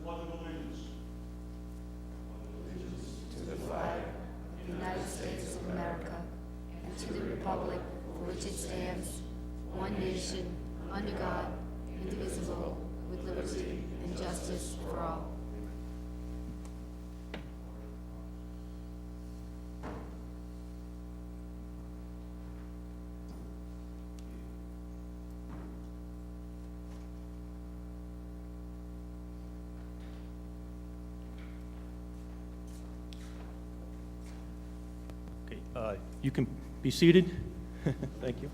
to the flag of the United States of America and to the republic for which it stands, one nation, under God, indivisible, with liberty and justice for all. Okay, you can be seated. Thank you.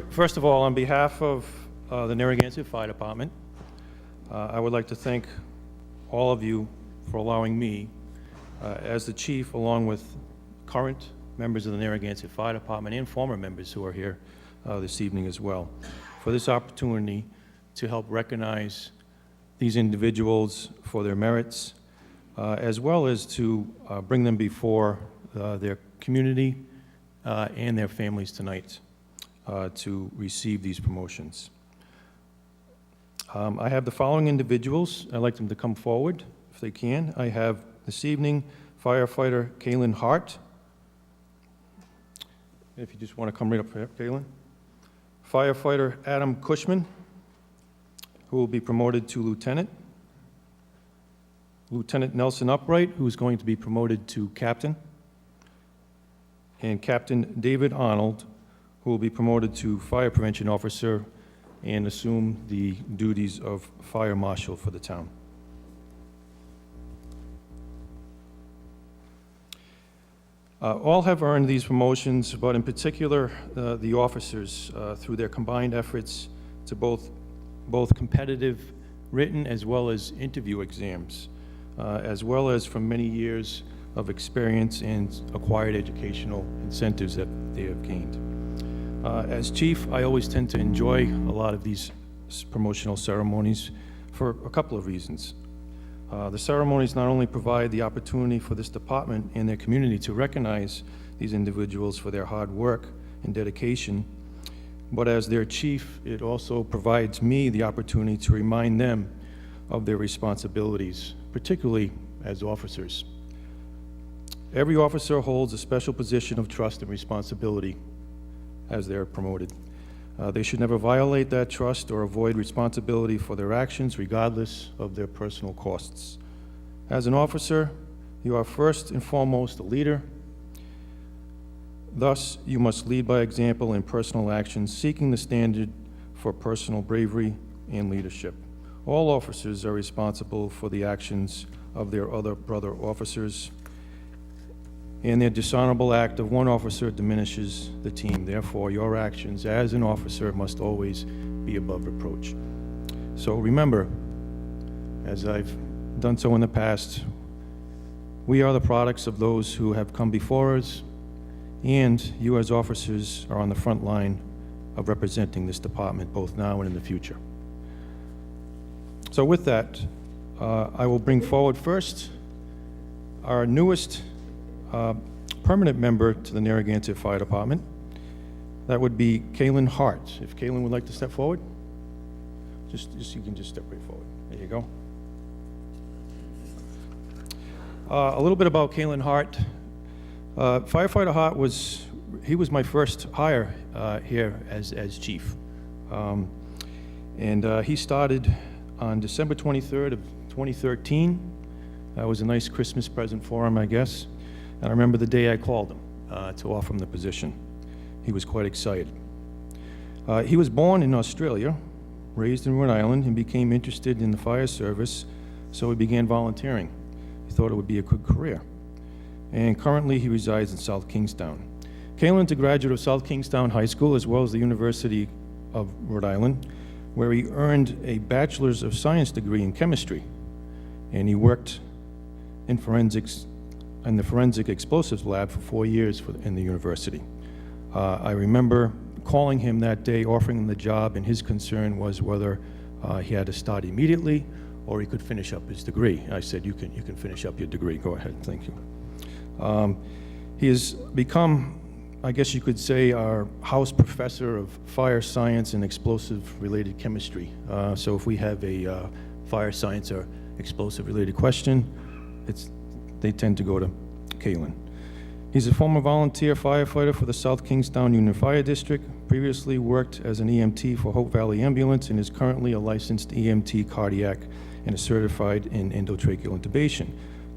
First of all, on behalf of the Narragansett Fire Department, I would like to thank all of you for allowing me, as the chief, along with current members of the Narragansett Fire Department and former members who are here this evening as well, for this opportunity to help recognize these individuals for their merits, as well as to bring them before their community and their families tonight to receive these promotions. I have the following individuals. I'd like them to come forward if they can. I have this evening firefighter Kaylin Hart. If you just want to come right up here, Kaylin. Firefighter Adam Cushman, who will be promoted to lieutenant. Lieutenant Nelson Upright, who is going to be promoted to captain. And Captain David Arnold, who will be promoted to fire prevention officer and assume the duties of fire marshal for the town. All have earned these promotions, but in particular, the officers, through their combined efforts to both competitive written as well as interview exams, as well as from many years of experience and acquired educational incentives that they have gained. As chief, I always tend to enjoy a lot of these promotional ceremonies for a couple of reasons. The ceremonies not only provide the opportunity for this department and their community to recognize these individuals for their hard work and dedication, but as their chief, it also provides me the opportunity to remind them of their responsibilities, particularly as officers. Every officer holds a special position of trust and responsibility as they're promoted. They should never violate that trust or avoid responsibility for their actions, regardless of their personal costs. As an officer, you are first and foremost a leader. Thus, you must lead by example in personal actions, seeking the standard for personal bravery and leadership. All officers are responsible for the actions of their other brother officers, and their dishonorable act of one officer diminishes the team. Therefore, your actions as an officer must always be above reproach. So remember, as I've done so in the past, we are the products of those who have come before us, and you as officers are on the front line of representing this department both now and in the future. So with that, I will bring forward first our newest permanent member to the Narragansett Fire Department. That would be Kaylin Hart. If Kaylin would like to step forward, just you can just step right forward. There you go. A little bit about Kaylin Hart. Firefighter Hart was my first hire here as chief, and he started on December 23rd of 2013. That was a nice Christmas present for him, I guess. And I remember the day I called him to offer him the position. He was quite excited. He was born in Australia, raised in Rhode Island, and became interested in the fire service, so he began volunteering. He thought it would be a good career. And currently he resides in South Kingstown. Kaylin's a graduate of South Kingstown High School as well as the University of Rhode Island, where he earned a Bachelor's of Science degree in chemistry. And he worked in the Forensic Explosives Lab for 4 years in the university. I remember calling him that day, offering him the job, and his concern was whether he had to start immediately or he could finish up his degree. I said, you can finish up your degree. Go ahead, thank you. He has become, I guess you could say, our house professor of fire science and explosive-related chemistry. So if we have a fire science or explosive-related question, they tend to go to Kalen. He's a former volunteer firefighter for the South Kingstown Union Fire District, previously worked as an EMT for Hope Valley Ambulance, and is currently a licensed EMT cardiac and is certified in endotracheal intubation.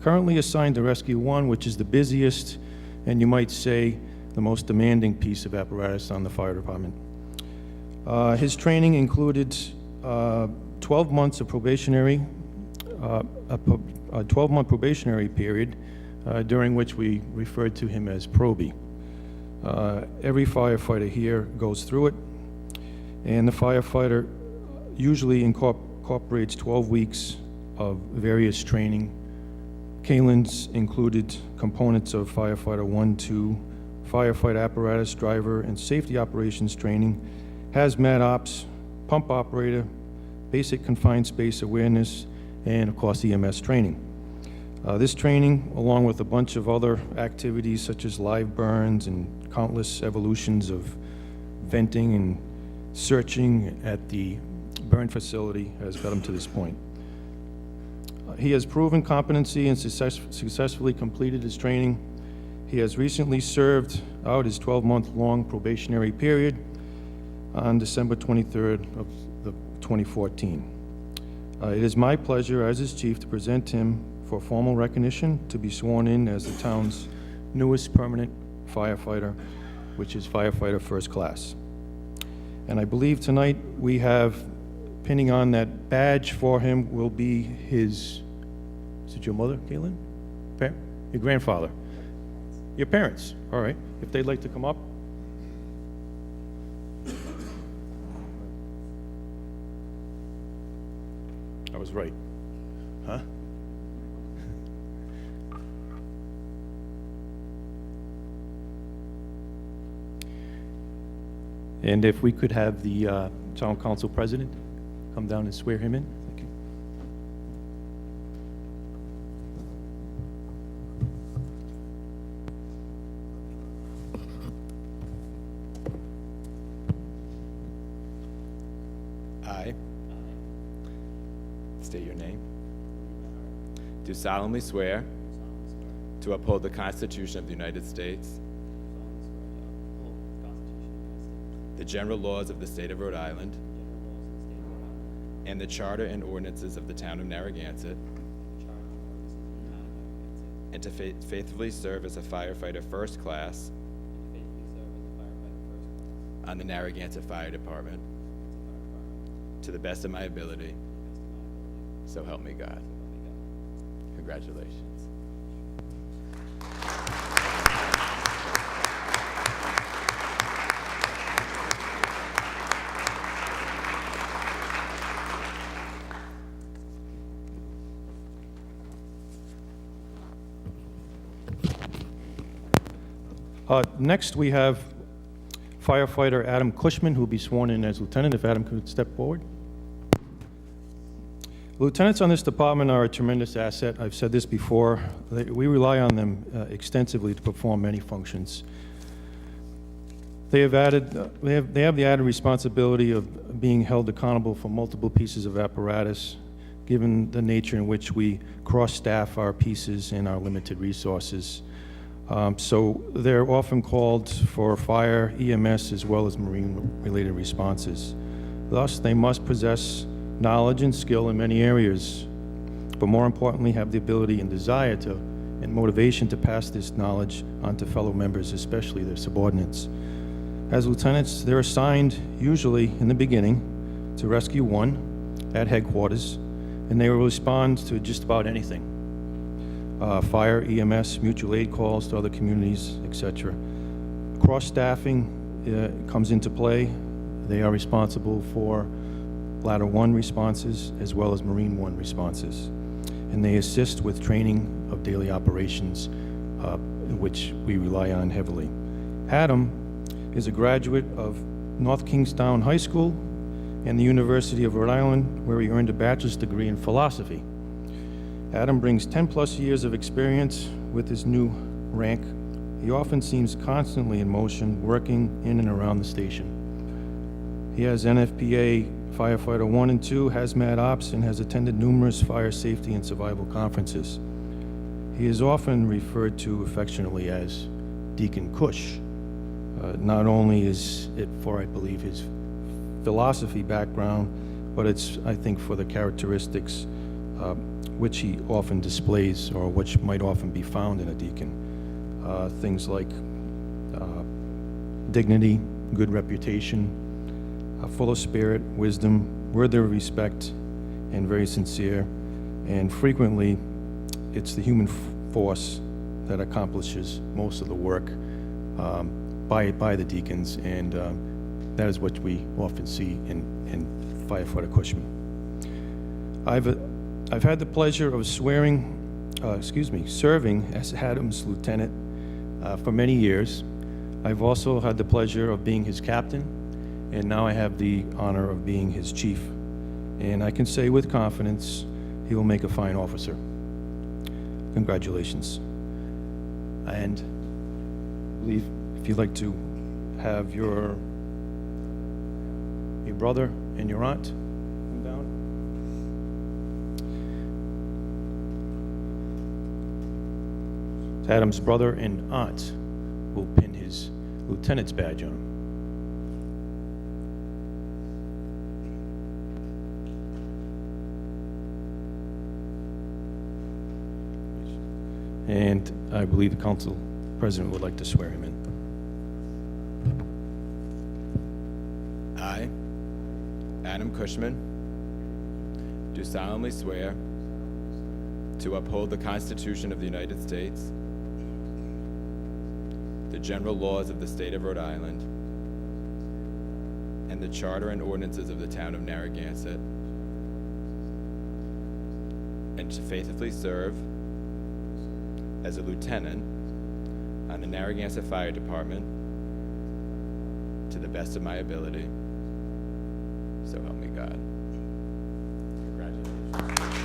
Currently assigned to Rescue 1, which is the busiest, and you might say, the most demanding piece of apparatus on the fire department. His training included 12 months of probationary, a 12-month probationary period, during which we referred to him as Proby. Every firefighter here goes through it, and the firefighter usually incorporates 12 weeks of various training. Kalen's included components of firefighter 1, 2, firefight apparatus, driver, and safety operations training, hazmat ops, pump operator, basic confined space awareness, and of course EMS training. This training, along with a bunch of other activities such as live burns and countless evolutions of venting and searching at the burn facility, has got him to this point. He has proven competency and successfully completed his training. He has recently served out his 12-month-long probationary period on December 23rd of 2014. It is my pleasure as his chief to present him for formal recognition to be sworn in as the town's newest permanent firefighter, which is firefighter first class. And I believe tonight we have, pinning on that badge for him, will be his, is it your mother, Caitlin? Your grandfather? Your parents, all right. If they'd like to come up. I was right, huh? And if we could have the town council president come down and swear him in. Thank you. I state your name. Do solemnly swear to uphold the Constitution of the United States, the general laws of the state of Rhode Island, and the charter and ordinances of the town of Narragansett, and to faithfully serve as a firefighter first class on the Narragansett Fire Department to the best of my ability, so help me God. Congratulations. Next, we have firefighter Adam Cushman, who will be sworn in as lieutenant. If Adam could step forward. Lieutenants on this department are a tremendous asset. I've said this before. We rely on them extensively to perform many functions. They have the added responsibility of being held accountable for multiple pieces of apparatus, given the nature in which we cross-staff our pieces and our limited resources. So they're often called for fire, EMS, as well as marine-related responses. Thus, they must possess knowledge and skill in many areas, but more importantly, have the ability and desire to, and motivation to pass this knowledge on to fellow members, especially their subordinates. As lieutenants, they're assigned, usually in the beginning, to Rescue 1 at headquarters, and they will respond to just about anything. Fire, EMS, mutual aid calls to other communities, etc. Cross-staffing comes into play. They are responsible for Ladder 1 responses as well as Marine 1 responses. And they assist with training of daily operations, which we rely on heavily. Adam is a graduate of North Kingstown High School and the University of Rhode Island, where he earned a bachelor's degree in philosophy. Adam brings 10-plus years of experience with his new rank. He often seems constantly in motion, working in and around the station. He has NFPA Firefighter 1 and 2, Hazmat Ops, and has attended numerous fire safety and survival conferences. He is often referred to affectionately as Deacon Cush. Not only is it for, I believe, his philosophy background, but it's, I think, for the characteristics which he often displays, or which might often be found in a deacon. Things like dignity, good reputation, full of spirit, wisdom, worthy of respect, and very sincere. And frequently, it's the human force that accomplishes most of the work by the deacons, and that is what we often see in Firefighter Cushman. I've had the pleasure of serving as Adams' lieutenant for many years. I've also had the pleasure of being his captain, and now I have the honor of being his chief. And I can say with confidence, he will make a fine officer. Congratulations. And I believe if you'd like to have your brother and your aunt come down. Adam's brother and aunt will pin his lieutenant's badge on him. And I believe the council president would like to swear him in. I, Adam Cushman, do solemnly swear to uphold the Constitution of the United States, the general laws of the state of Rhode Island, and the charter and ordinances of the town of Narragansett, and to faithfully serve as a lieutenant on the Narragansett Fire Department to the best of my ability. So help me God. Congratulations.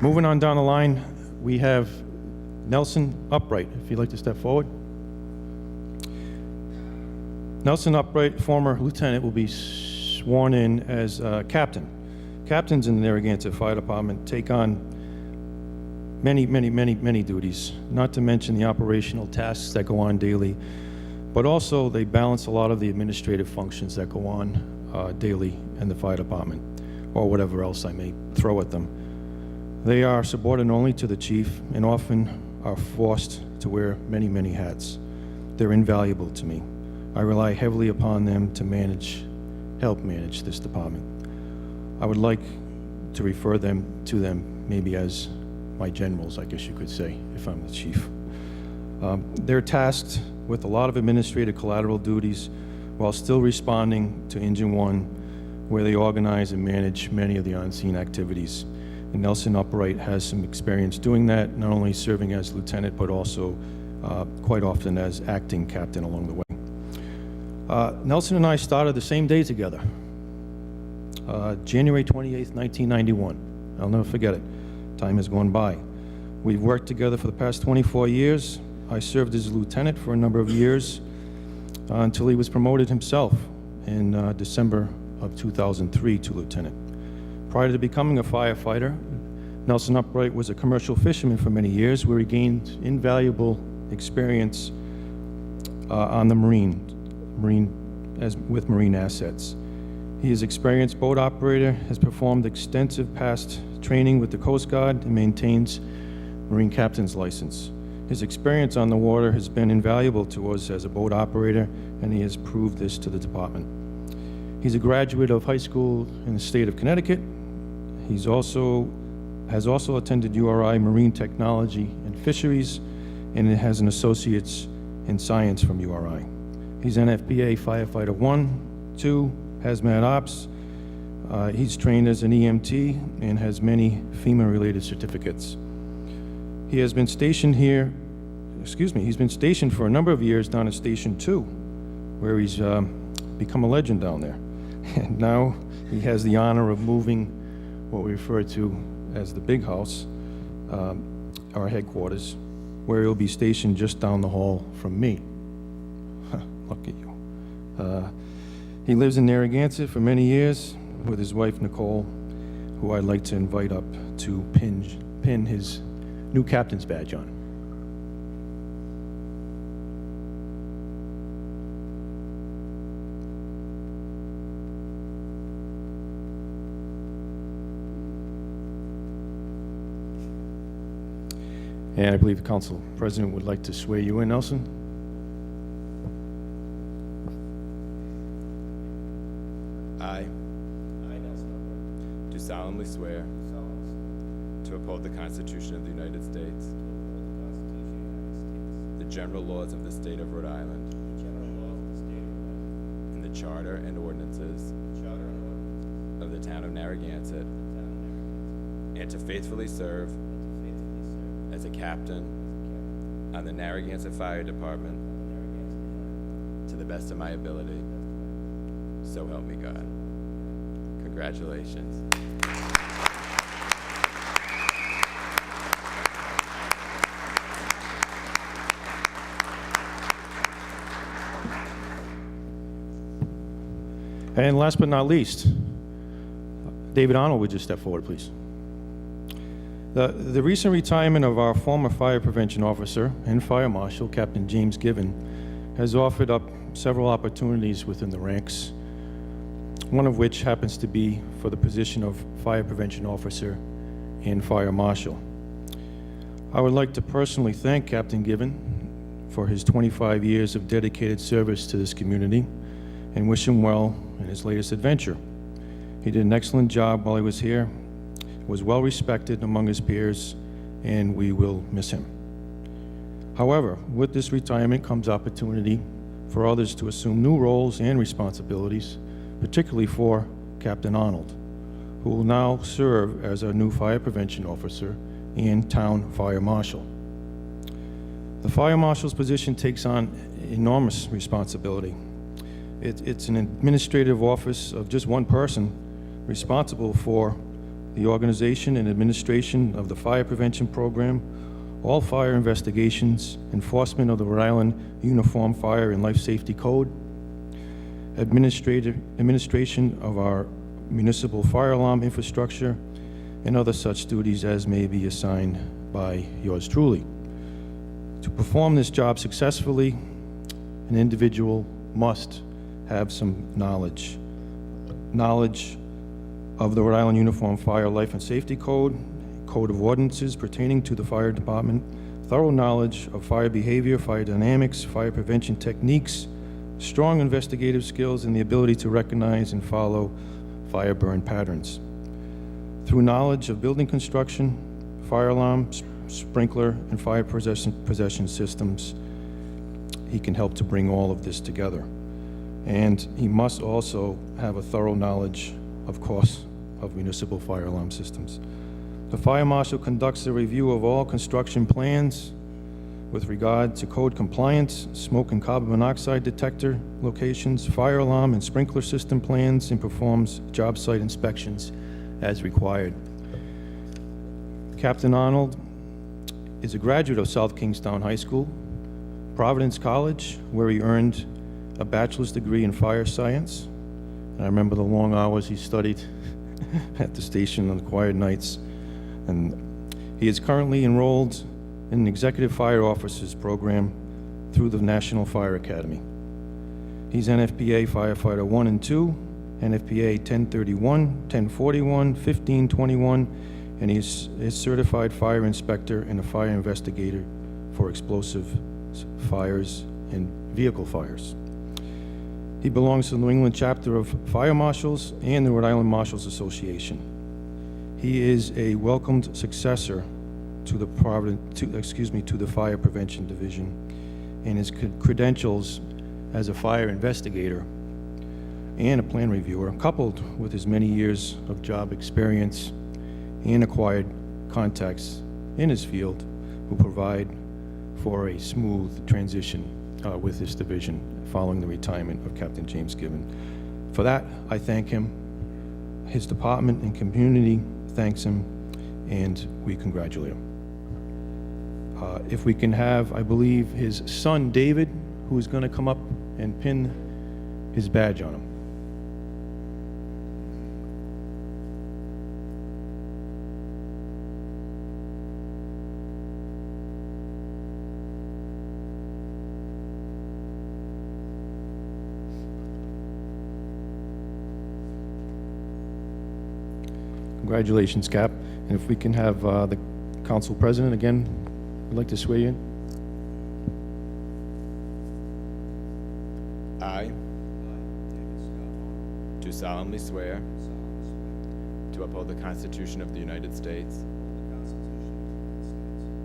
Moving on down the line, we have Nelson Upright, if you'd like to step forward. Nelson Upright, former lieutenant, will be sworn in as captain. Captains in the Narragansett Fire Department take on many duties, not to mention the operational tasks that go on daily, but also they balance a lot of the administrative functions that go on daily in the fire department, or whatever else I may throw at them. They are subordinate only to the chief and often are forced to wear many hats. They're invaluable to me. I rely heavily upon them to help manage this department. I would like to refer to them maybe as my generals, I guess you could say, if I'm the chief. They're tasked with a lot of administrative collateral duties while still responding to Engine 1, where they organize and manage many of the on-scene activities. And Nelson Upright has some experience doing that, not only serving as lieutenant, but also quite often as acting captain along the way. Nelson and I started the same day together, January 28th, 1991. I'll never forget it. Time has gone by. We've worked together for the past 24 years. I served as a lieutenant for a number of years until he was promoted himself in December of 2003 to lieutenant. Prior to becoming a firefighter, Nelson Upright was a commercial fisherman for many years, where he gained invaluable experience on the with marine assets. He is an experienced boat operator, has performed extensive past training with the Coast Guard, and maintains Marine Captain's license. His experience on the water has been invaluable to us as a boat operator, and he has proved this to the department. He's a graduate of high school in the state of Connecticut. Has also attended URI Marine Technology and Fisheries, and has an associate's in science from URI. He's NFPA Firefighter 1, 2, Hazmat Ops, He's trained as an EMT and has many FEMA-related certificates. He has been stationed here, he's been stationed for a number of years down at Station 2, where he's become a legend down there. And now he has the honor of moving what we refer to as the Big House, our headquarters, where he'll be stationed just down the hall from me. Look at you. He lives in Narragansett for many years with his wife, Nicole, who I'd like to invite up to pin his new captain's badge on. And I believe the council president would like to swear you in, Nelson. I, do solemnly swear to uphold the Constitution of the United States, the general laws of the state of Rhode Island, and the charter and ordinances of the town of Narragansett, and to faithfully serve as a captain on the Narragansett Fire Department to the best of my ability. So help me God. Congratulations. And last but not least, David Arnold, would you step forward, please? The recent retirement of our former fire prevention officer and fire marshal, Captain James Given, has offered up several opportunities within the ranks, one of which happens to be for the position of fire prevention officer and fire marshal. I would like to personally thank Captain Given for his 25 years of dedicated service to this community and wish him well in his latest adventure. He did an excellent job while he was here, was well respected among his peers, and we will miss him. However, with this retirement comes opportunity for others to assume new roles and responsibilities, particularly for Captain Arnold, who will now serve as our new fire prevention officer and town fire marshal. The fire marshal's position takes on enormous responsibility. It's an administrative office of just one person responsible for the organization and administration of the fire prevention program, all fire investigations, enforcement of the Rhode Island Uniform Fire and Life Safety Code, administration of our municipal fire alarm infrastructure, and other such duties as may be assigned by yours truly. To perform this job successfully, an individual must have some knowledge of the Rhode Island Uniform Fire Life and Safety Code, Code of Ordinances pertaining to the fire department, thorough knowledge of fire behavior, fire dynamics, fire prevention techniques, strong investigative skills, and the ability to recognize and follow fire burn patterns. Through knowledge of building construction, fire alarm, sprinkler, and fire possession systems, he can help to bring all of this together. And he must also have a thorough knowledge, of course, of municipal fire alarm systems. The fire marshal conducts a review of all construction plans with regard to code compliance, smoke and carbon monoxide detector locations, fire alarm and sprinkler system plans, and performs job site inspections as required. Captain Arnold is a graduate of South Kingstown High School, Providence College, where he earned a bachelor's degree in fire science. And I remember the long hours he studied at the station on the quiet nights. And he is currently enrolled in an executive fire officers program through the National Fire Academy. He's NFPA Firefighter 1 and 2, NFPA 1031, 1041, 1521, and he's a certified fire inspector and a fire investigator for explosive fires and vehicle fires. He belongs to the New England chapter of Fire Marshals and the Rhode Island Marshals Association. He is a welcomed successor to the Fire Prevention Division, and his credentials as a fire investigator and a plan reviewer, coupled with his many years of job experience and acquired contacts in his field, will provide for a smooth transition with this division following the retirement of Captain James Gibbon. For that, I thank him. His department and community thanks him, and we congratulate him. If we can have, I believe, his son, David, who is going to come up and pin his badge on him. Congratulations, Cap. And if we can have the council president again, I'd like to swear you in. I do solemnly swear to uphold the Constitution of the United States,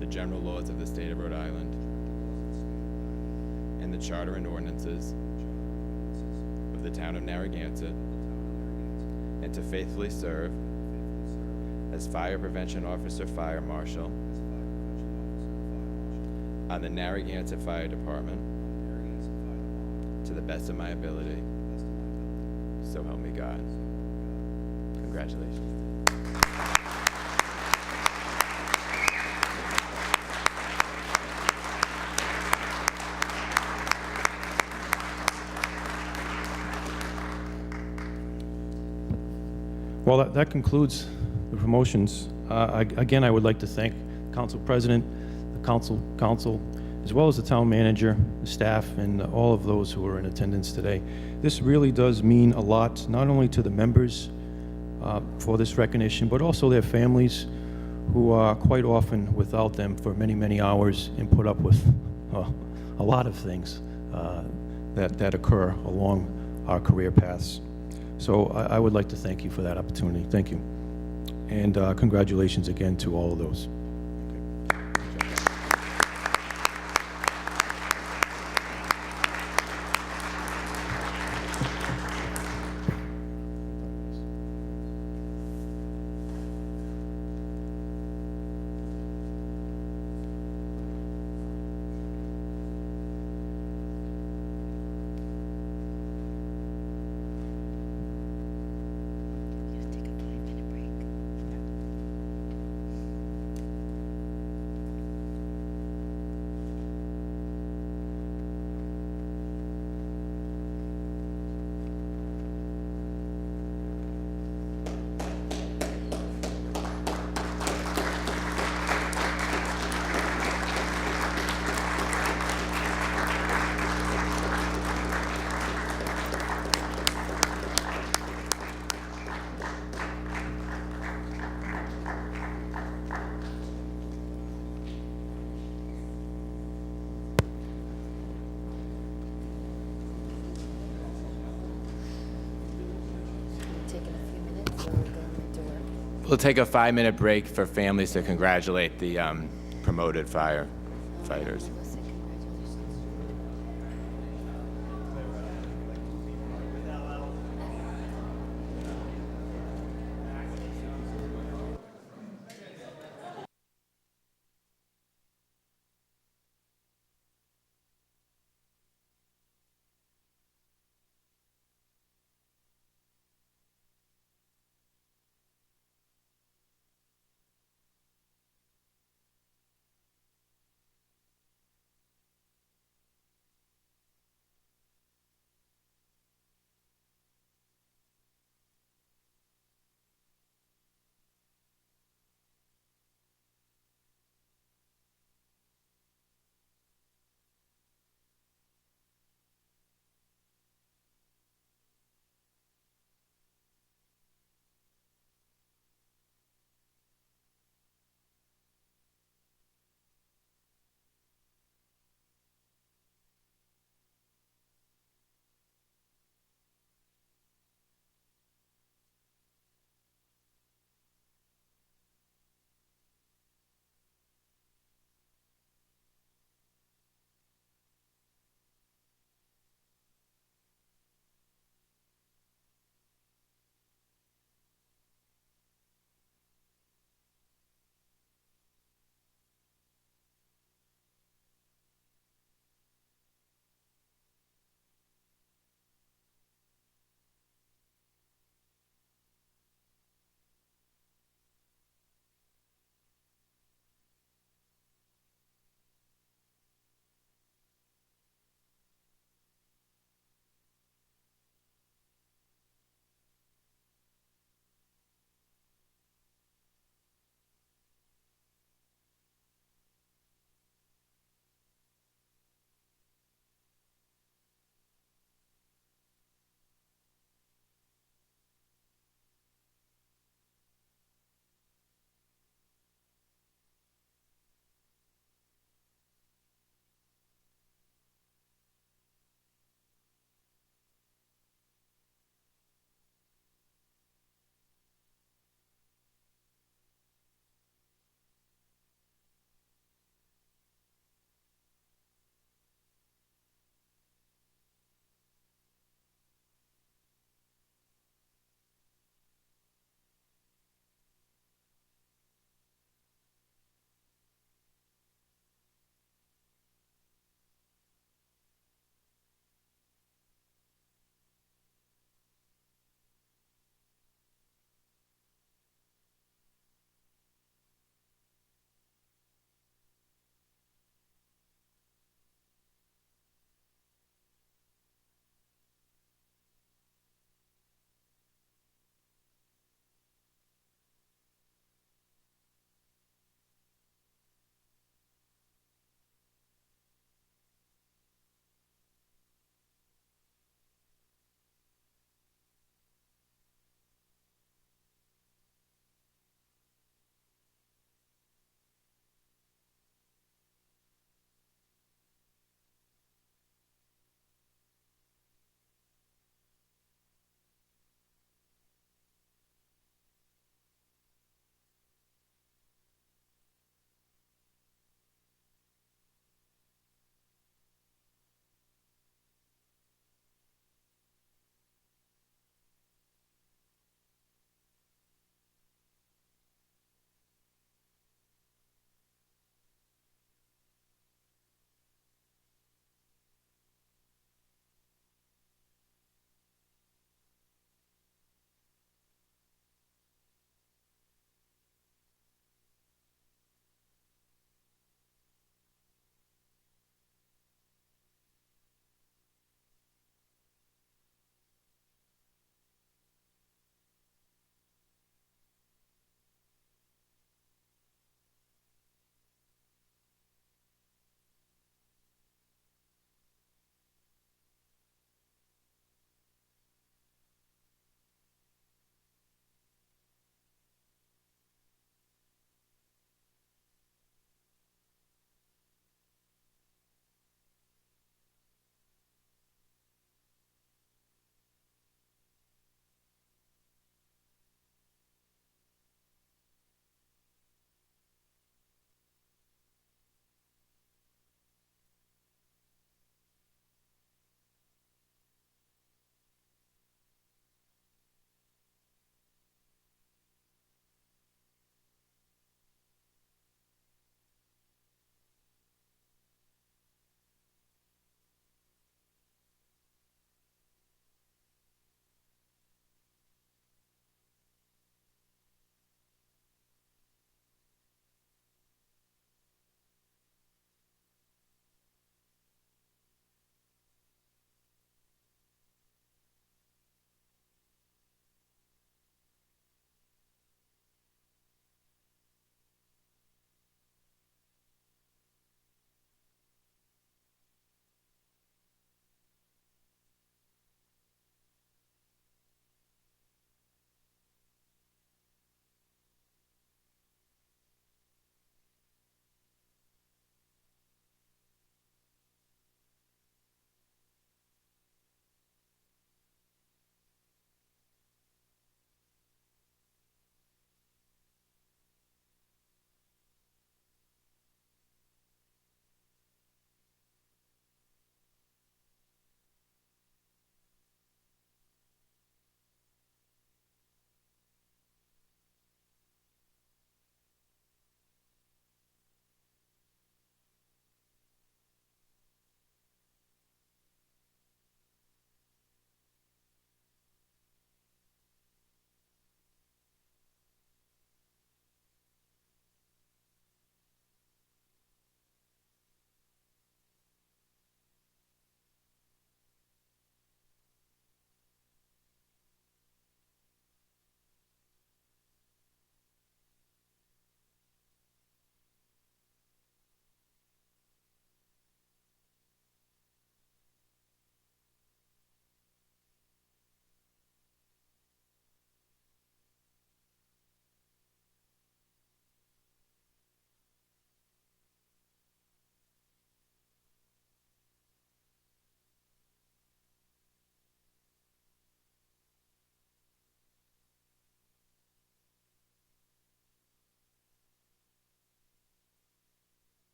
the general laws of the state of Rhode Island, and the charter and ordinances of the town of Narragansett, and to faithfully serve as Fire Prevention Officer Fire Marshal on the Narragansett Fire Department to the best of my ability. So help me God. Congratulations. Well, that concludes the promotions. Again, I would like to thank Council President, the Council, as well as the Town Manager, the staff, and all of those who are in attendance today. This really does mean a lot, not only to the members for this recognition, but also their families, who are quite often without them for many, many hours and put up with a lot of things that occur along our career paths. So I would like to thank you for that opportunity. Thank you. And congratulations again to all of those. Take a 5-minute break. Taking a few minutes, or we're going to work? We'll take a 5-minute break for families to congratulate the promoted firefighters. We'll say congratulations.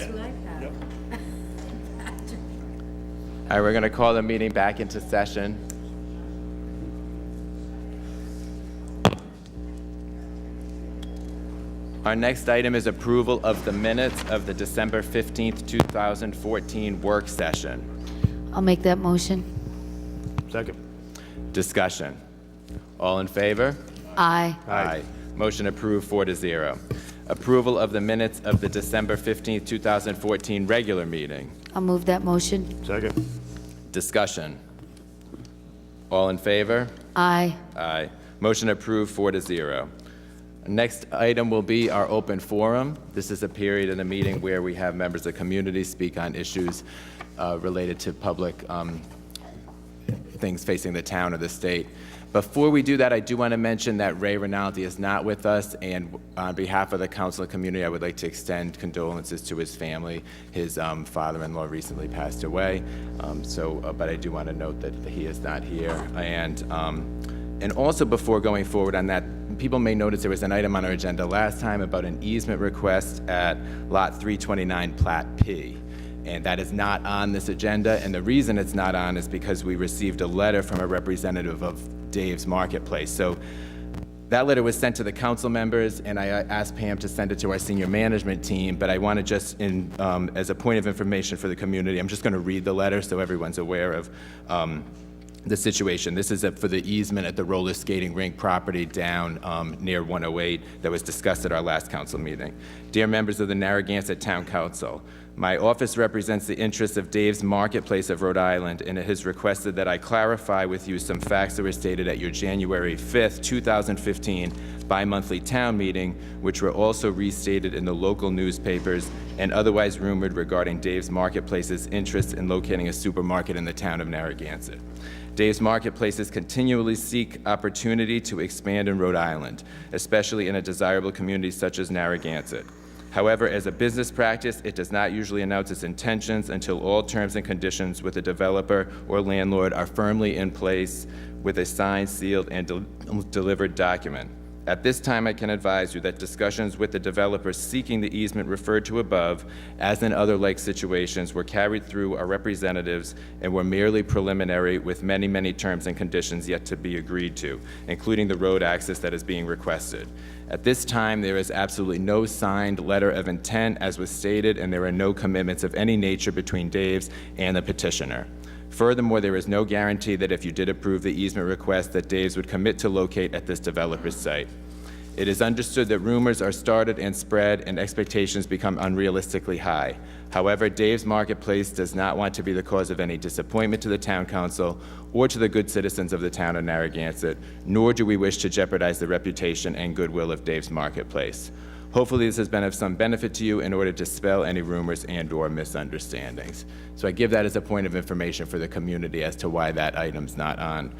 who I have. All right, we're going to call the meeting back into session. Our next item is approval of the minutes of the December 15th, 2014 work session. I'll make that motion. Second. Discussion. All in favor? Aye. Aye. Motion approved 4-0. Approval of the minutes of the December 15th, 2014 regular meeting. I'll move that motion. Second. Discussion. All in favor? Aye. Aye. Motion approved 4-0. Next item will be our open forum. This is a period in the meeting where we have members of the community speak on issues related to public things facing the town or the state. Before we do that, I do want to mention that Ray Rinaldi is not with us, and on behalf of the council and community, I would like to extend condolences to his family. His father-in-law recently passed away, but I do want to note that he is not here. And also, before going forward on that, people may notice there was an item on our agenda last time about an easement request at Lot 329, Plat P. And that is not on this agenda, and the reason it's not on is because we received a letter from a representative of Dave's Marketplace. So that letter was sent to the council members, and I asked Pam to send it to our senior management team, but I want to just, as a point of information for the community, I'm just going to read the letter so everyone's aware of the situation. This is for the easement at the roller skating rink property down near 108 that was discussed at our last council meeting. Dear members of the Narragansett Town Council, my office represents the interests of Dave's Marketplace of Rhode Island, and it has requested that I clarify with you some facts that were stated at your January 5th, 2015 bi-monthly town meeting, which were also restated in the local newspapers and otherwise rumored regarding Dave's Marketplace's interest in locating a supermarket in the town of Narragansett. Dave's Marketplaces continually seek opportunity to expand in Rhode Island, especially in a desirable community such as Narragansett. However, as a business practice, it does not usually announce its intentions until all terms and conditions with the developer or landlord are firmly in place with a signed, sealed, and delivered document. At this time, I can advise you that discussions with the developer seeking the easement referred to above, as in other like situations, were carried through our representatives and were merely preliminary with many, many terms and conditions yet to be agreed to, including the road access that is being requested. At this time, there is absolutely no signed letter of intent, as was stated, and there are no commitments of any nature between Dave's and the petitioner. Furthermore, there is no guarantee that if you did approve the easement request that Dave's would commit to locate at this developer's site. It is understood that rumors are started and spread and expectations become unrealistically high. However, Dave's Marketplace does not want to be the cause of any disappointment to the town council or to the good citizens of the town of Narragansett, nor do we wish to jeopardize the reputation and goodwill of Dave's Marketplace. Hopefully this has been of some benefit to you in order to dispel any rumors and/or misunderstandings. So I give that as a point of information for the community as to why that item's not on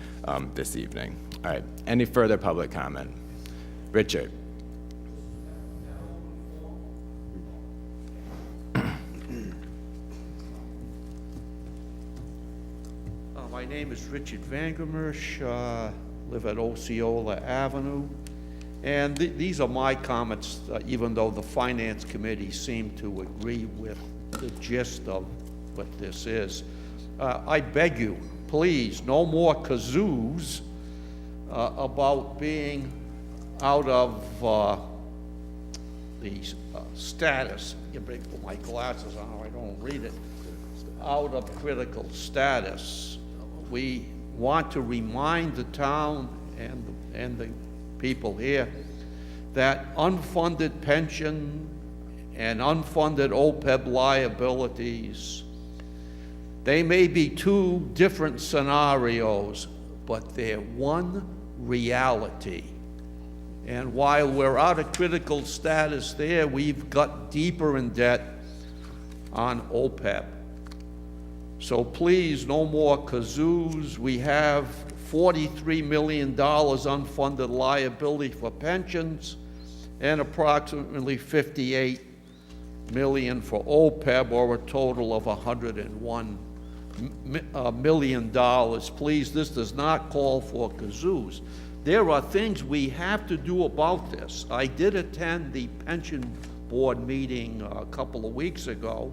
this evening. All right, any further public comment? Richard. My name is Richard Vangermersh, live at Osceola Avenue. And these are my comments, even though the Finance Committee seemed to agree with the gist of what this is. I beg you, please, no more kazoos about being out of the status. You better put my glasses on or I don't read it. Out of critical status. We want to remind the town and the people here that unfunded pension and unfunded OPEB liabilities, they may be two different scenarios, but they're one reality. And while we're out of critical status there, we've got deeper in debt on OPEB. So please, no more kazoos. We have $43 million unfunded liability for pensions and approximately $58 million for OPEB, or a total of $101 million. Please, this does not call for kazoos. There are things we have to do about this. I did attend the pension board meeting a couple of weeks ago,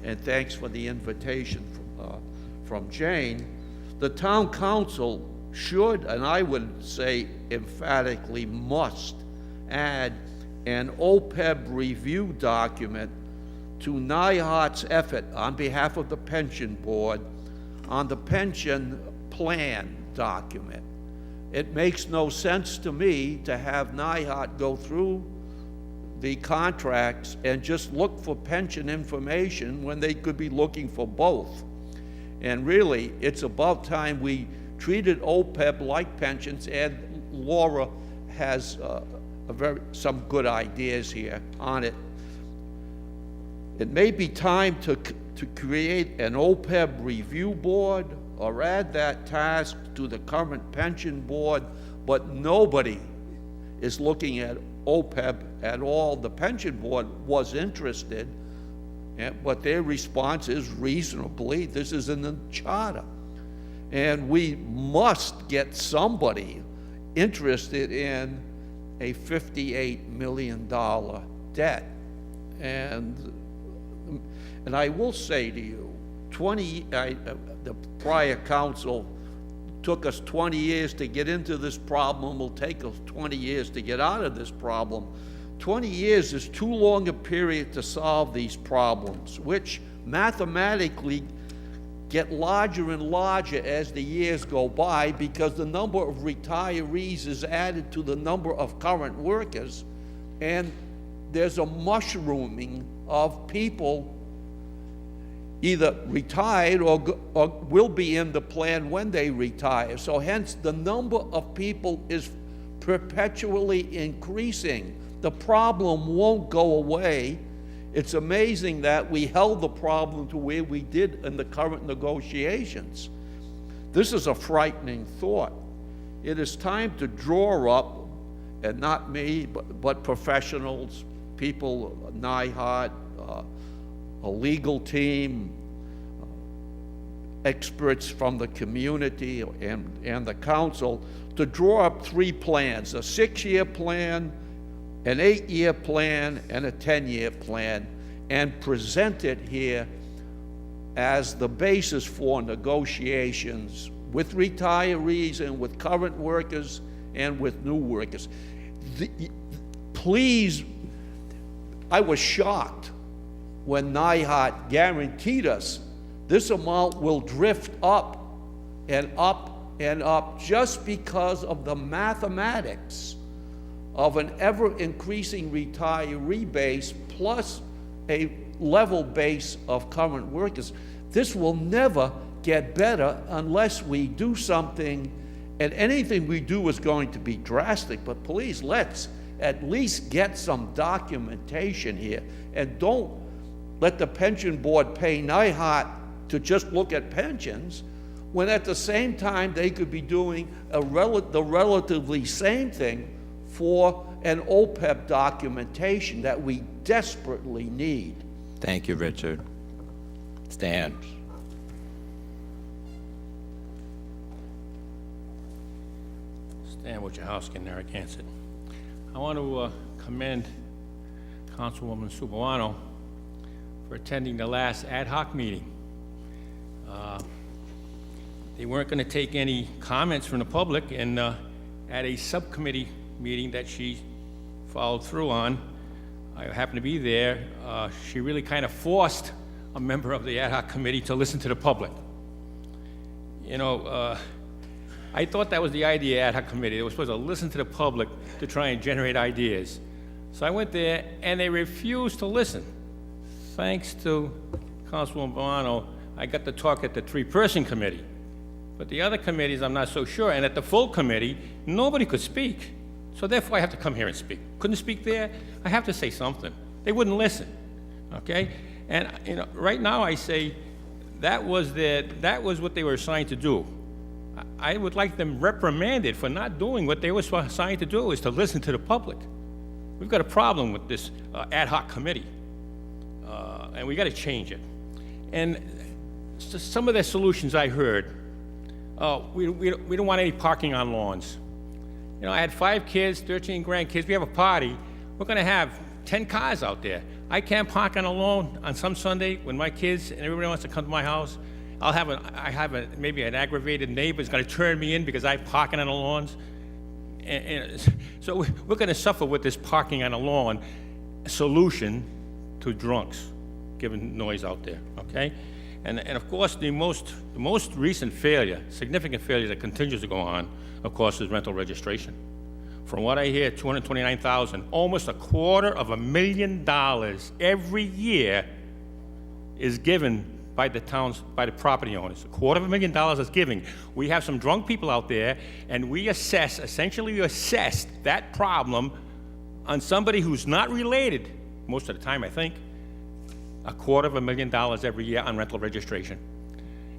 and thanks for the invitation from Jane, the town council should, and I would say emphatically must, add an OPEB review document to NIHOT's effort on behalf of the pension board on the pension plan document. It makes no sense to me to have NIHOT go through the contracts and just look for pension information when they could be looking for both. And really, it's about time we treated OPEB like pensions, and Laura has some good ideas here on it. It may be time to create an OPEB review board or add that task to the current pension board, but nobody is looking at OPEB at all. The pension board was interested, but their response is reasonably, this is in the charter. And we must get somebody interested in a $58 million debt. And I will say to you, the prior council took us 20 years to get into this problem. Will take us 20 years to get out of this problem. 20 years is too long a period to solve these problems, which mathematically get larger and larger as the years go by, because the number of retirees is added to the number of current workers, and there's a mushrooming of people either retired or will be in the plan when they retire. So hence, the number of people is perpetually increasing. The problem won't go away. It's amazing that we held the problem to where we did in the current negotiations. This is a frightening thought. It is time to draw up, and not me, but professionals, people, NIHOT, a legal team, experts from the community and the council, to draw up 3 plans: a 6-year plan, an 8-year plan, and a 10-year plan, and present it here as the basis for negotiations with retirees and with current workers and with new workers. Please, I was shocked when NIHOT guaranteed us this amount will drift up and up and up just because of the mathematics of an ever-increasing retiree base plus a level base of current workers. This will never get better unless we do something, and anything we do is going to be drastic, but please, let's at least get some documentation here, and don't let the pension board pay NIHOT to just look at pensions, when at the same time they could be doing the relatively same thing for an OPEB documentation that we desperately need. Thank you, Richard. Stan. Stan Wojciechowski, Narragansett. I want to commend Councilwoman Subawano for attending the last ad hoc meeting. They weren't going to take any comments from the public, and at a subcommittee meeting that she followed through on, I happened to be there, she really kind of forced a member of the ad hoc committee to listen to the public. You know, I thought that was the idea of ad hoc committee. They were supposed to listen to the public to try and generate ideas. So I went there, and they refused to listen. Thanks to Councilwoman Boano, I got to talk at the 3-person committee. But the other committees, I'm not so sure. And at the full committee, nobody could speak. So therefore, I have to come here and speak. Couldn't speak there? I have to say something. They wouldn't listen, okay? And you know, right now I say that was what they were assigned to do. I would like them reprimanded for not doing what they were assigned to do, is to listen to the public. We've got a problem with this ad hoc committee, and we got to change it. And some of the solutions I heard, we don't want any parking on lawns. You know, I had 5 kids, 13 grandkids. We have a party. We're going to have 10 cars out there. I can't park on a lawn on some Sunday when my kids and everybody wants to come to my house. I have maybe an aggravated neighbor who's going to turn me in because I'm parking on the lawns. And so we're going to suffer with this parking on a lawn solution to drunks giving noise out there, okay? And of course, the most recent failure, significant failure that continues to go on, of course, is rental registration. From what I hear, $229,000, almost $250,000 every year is given by the towns, by the property owners. $250,000 is giving. We have some drunk people out there, and we essentially assess that problem on somebody who's not related, most of the time, I think, $250,000 every year on rental registration.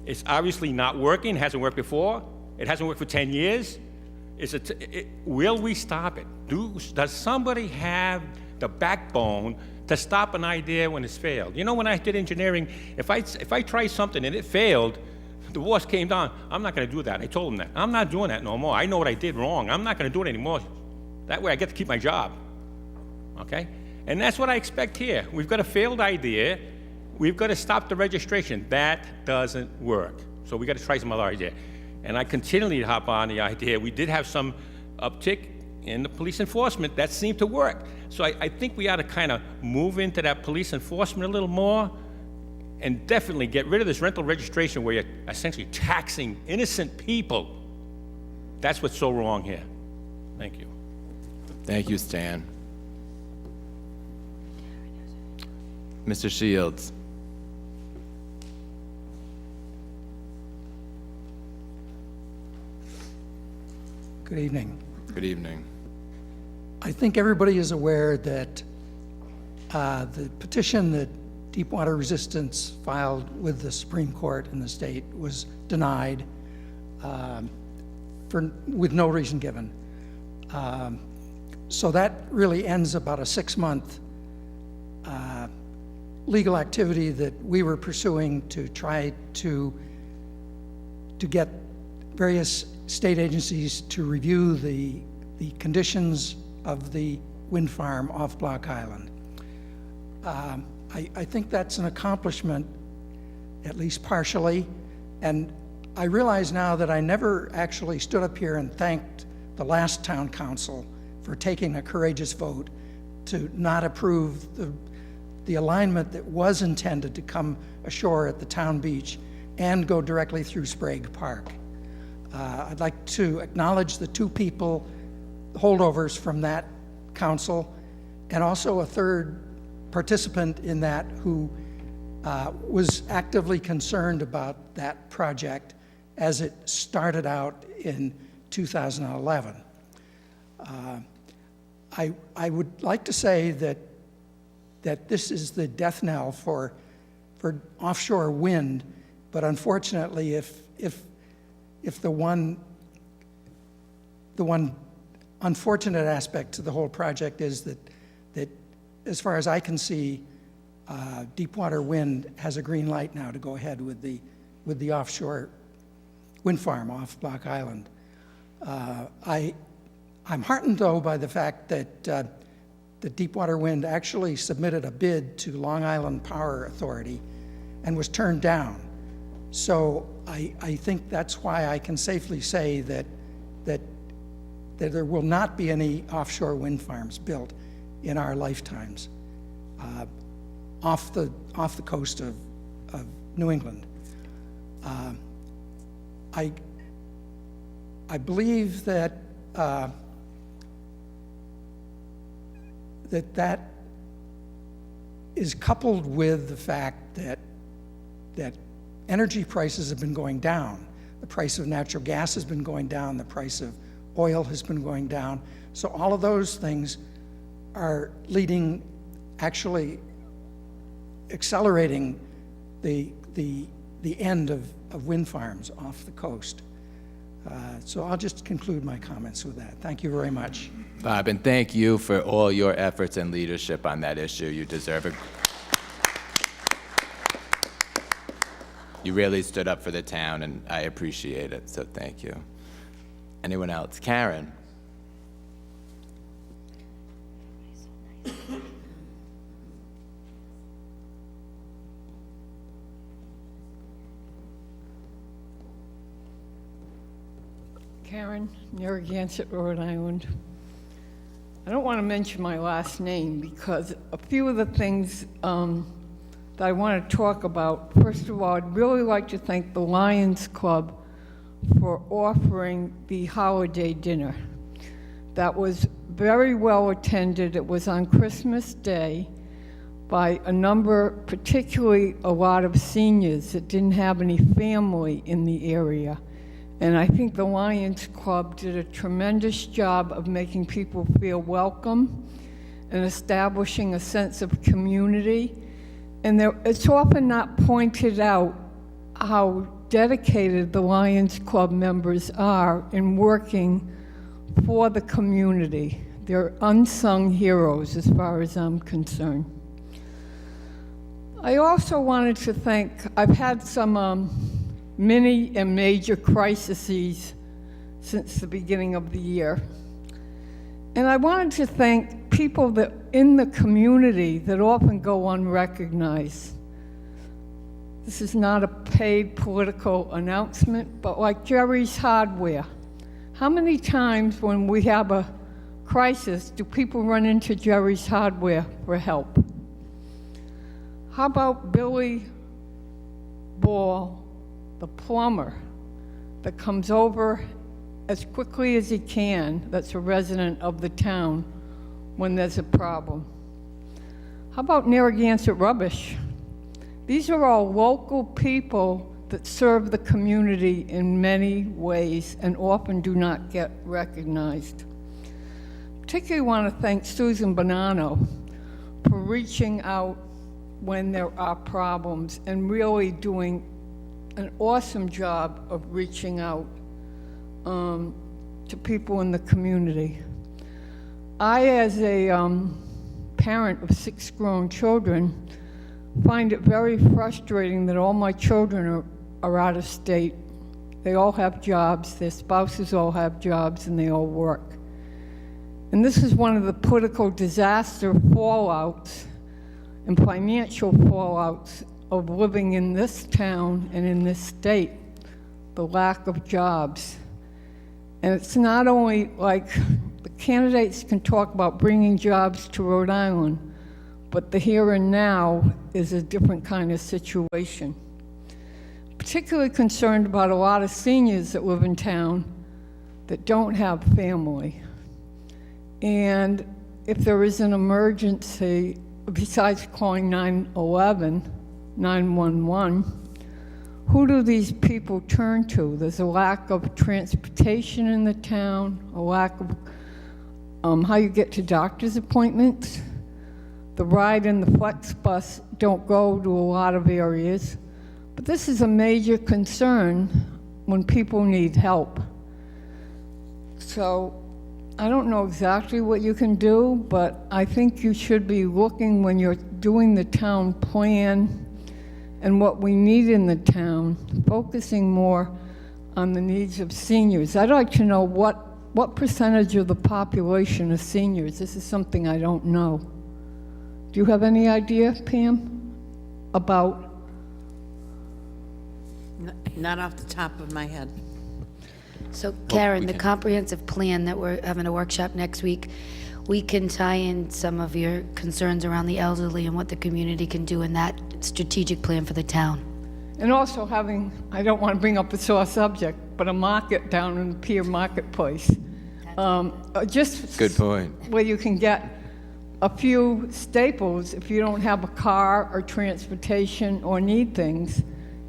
It's obviously not working, hasn't worked before, it hasn't worked for 10 years. Will we stop it? Does somebody have the backbone to stop an idea when it's failed? You know, when I did engineering, if I try something and it failed, the boss came down, I'm not gonna do that. I told him that. I'm not doing that no more. I know what I did wrong. I'm not gonna do it anymore. That way I get to keep my job, okay? And that's what I expect here. We've got a failed idea. We've got to stop the registration. That doesn't work. So we got to try some other idea. And I continually hop on the idea. We did have some uptick in the police enforcement. That seemed to work. So I think we ought to kind of move into that police enforcement a little more and definitely get rid of this rental registration where you're essentially taxing innocent people. That's what's so wrong here. Thank you. Thank you, Stan. Mr. Shields. Good evening. Good evening. I think everybody is aware that the petition that Deepwater Resistance filed with the Supreme Court in the state was denied with no reason given. So that really ends about a 6-month legal activity that we were pursuing to try to get various state agencies to review the conditions of the wind farm off Block Island. I think that's an accomplishment, at least partially, and I realize now that I never actually stood up here and thanked the last town council for taking a courageous vote to not approve the alignment that was intended to come ashore at the town beach and go directly through Sprague Park. I'd like to acknowledge the 2 people, holdovers from that council, and also a third participant in that who was actively concerned about that project as it started out in 2011. I would like to say that this is the death knell for offshore wind, but unfortunately, if the one unfortunate aspect to the whole project is that as far as I can see, Deepwater Wind has a green light now to go ahead with the offshore wind farm off Block Island. I'm heartened, though, by the fact that Deepwater Wind actually submitted a bid to Long Island Power Authority and was turned down. So I think that's why I can safely say that there will not be any offshore wind farms built in our lifetimes off the coast of New England. I believe that that is coupled with the fact that energy prices have been going down. The price of natural gas has been going down. The price of oil has been going down. So all of those things are leading, actually accelerating the end of wind farms off the coast. So I'll just conclude my comments with that. Thank you very much. Bob, and thank you for all your efforts and leadership on that issue. You deserve it. You really stood up for the town, and I appreciate it, so thank you. Anyone else? Karen? Karen, Narragansett, Rhode Island. I don't want to mention my last name because a few of the things that I want to talk about, first of all, I'd really like to thank the Lions Club for offering the holiday dinner. That was very well attended. It was on Christmas Day by a number, particularly a lot of seniors that didn't have any family in the area. And I think the Lions Club did a tremendous job of making people feel welcome and establishing a sense of community. And it's often not pointed out how dedicated the Lions Club members are in working for the community. They're unsung heroes as far as I'm concerned. I also wanted to thank, I've had some mini and major crises since the beginning of the year. And I wanted to thank people that in the community that often go unrecognized. This is not a paid political announcement, but like Jerry's Hardware. How many times when we have a crisis do people run into Jerry's Hardware for help? How about Billy Ball, the plumber, that comes over as quickly as he can, that's a resident of the town, when there's a problem? How about Narragansett Rubbish? These are all local people that serve the community in many ways and often do not get recognized. Particularly want to thank Susan Bonanno for reaching out when there are problems and really doing an awesome job of reaching out to people in the community. I, as a parent of 6 grown children, find it very frustrating that all my children are out of state. They all have jobs, their spouses all have jobs, and they all work. And this is one of the political disaster fallouts and financial fallouts of living in this town and in this state, the lack of jobs. And it's not only like the candidates can talk about bringing jobs to Rhode Island, but the here and now is a different kind of situation. Particularly concerned about a lot of seniors that live in town that don't have family. And if there is an emergency, besides calling 911, who do these people turn to? There's a lack of transportation in the town, a lack of how you get to doctor's appointments. The ride and the flex bus don't go to a lot of areas. But this is a major concern when people need help. So I don't know exactly what you can do, but I think you should be looking when you're doing the town plan and what we need in the town, focusing more on the needs of seniors. I'd like to know what percentage of the population are seniors. This is something I don't know. Do you have any idea, Pam, about? Not off the top of my head. So Karen, we the can- comprehensive plan that we're having a workshop next week, we can tie in some of your concerns around the elderly and what the community can do in that strategic plan for the town. And also having, I don't want to bring up a sore subject, but a market down in the Pier Marketplace. Just Good point. where you can get a few staples if you don't have a car or transportation or need things.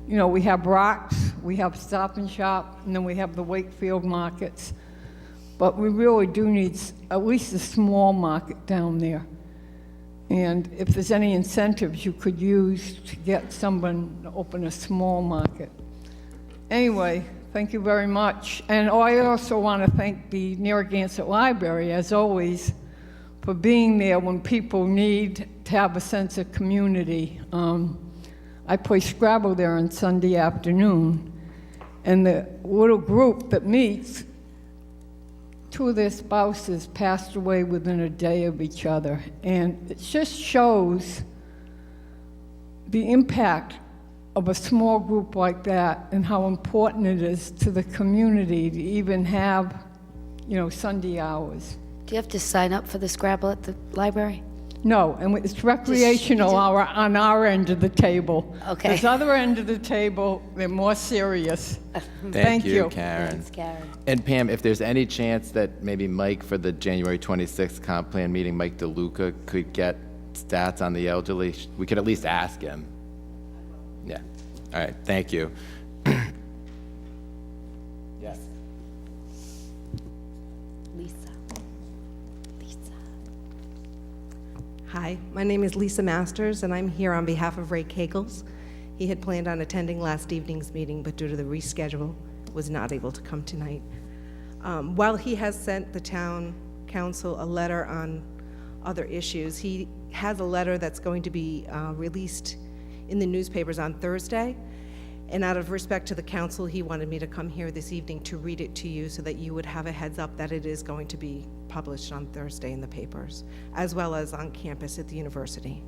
You know, we have rocks, we have Stop and Shop, and then we have the Wakefield markets. But we really do need at least a small market down there. And if there's any incentives you could use to get someone to open a small market. Anyway, thank you very much. And I also want to thank the Narragansett Library, as always, for being there when people need to have a sense of community. I play Scrabble there on Sunday afternoon, and the little group that meets, 2 of their spouses passed away within a day of each other, and it just shows the impact of a small group like that and how important it is to the community to even have, Sunday hours. Do you have to sign up for the Scrabble at the library? No, and it's recreational hour on our end of the table. Okay. This other end of the table, they're more serious. Thank you, Karen. Thanks, Karen. And Pam, if there's any chance that maybe Mike, for the January 26th comp plan meeting, Mike DeLuca could get stats on the elderly, we could at least ask him. Yeah. All right. Thank you. Yes. Lisa. Hi, my name is Lisa Masters, and I'm here on behalf of Ray Kegels. He had planned on attending last evening's meeting, but due to the reschedule, was not able to come tonight. While he has sent the town council a letter on other issues, he has a letter that's going to be released in the newspapers on Thursday. And out of respect to the council, he wanted me to come here this evening to read it to you so that you would have a heads up that it is going to be published on Thursday in the papers, as well as on campus at the university.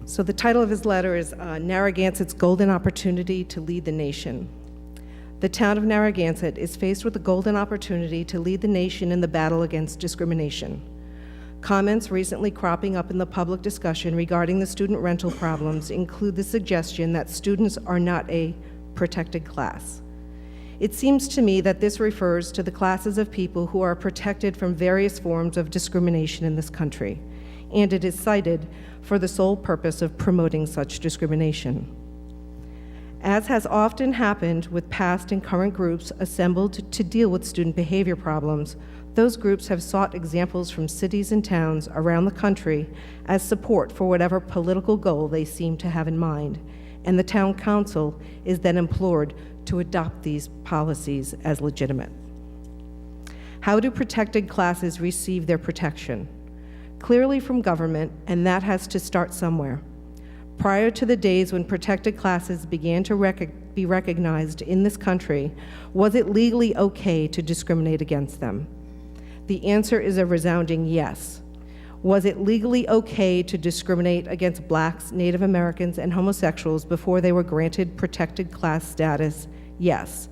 So the title of his letter is Narragansett's Golden Opportunity to Lead the Nation. The town of Narragansett is faced with the golden opportunity to lead the nation in the battle against discrimination. Comments recently cropping up in the public discussion regarding the student rental problems include the suggestion that students are not a protected class. It seems to me that this refers to the classes of people who are protected from various forms of discrimination in this country, and it is cited for the sole purpose of promoting such discrimination. As has often happened with past and current groups assembled to deal with student behavior problems, those groups have sought examples from cities and towns around the country as support for whatever political goal they seem to have in mind, and the town council is then implored to adopt these policies as legitimate. How do protected classes receive their protection? Clearly from government, and that has to start somewhere. Prior to the days when protected classes began to be recognized in this country, was it legally okay to discriminate against them? The answer is a resounding yes. Was it legally okay to discriminate against blacks, Native Americans, and homosexuals before they were granted protected class status? Yes.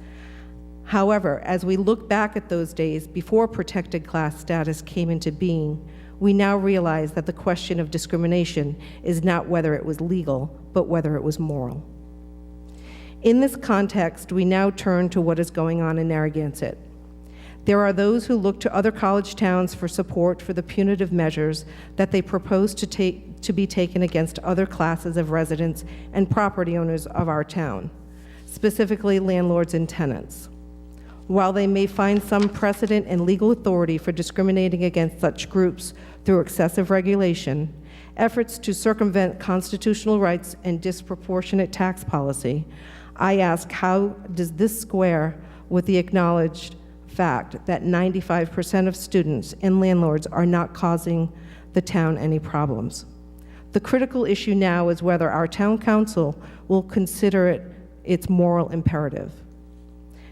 However, as we look back at those days before protected class status came into being, we now realize that the question of discrimination is not whether it was legal, but whether it was moral. In this context, we now turn to what is going on in Narragansett. There are those who look to other college towns for support for the punitive measures that they propose to be taken against other classes of residents and property owners of our town, specifically landlords and tenants. While they may find some precedent and legal authority for discriminating against such groups through excessive regulation, efforts to circumvent constitutional rights and disproportionate tax policy, I ask, how does this square with the acknowledged fact that 95% of students and landlords are not causing the town any problems? The critical issue now is whether our town council will consider it its moral imperative.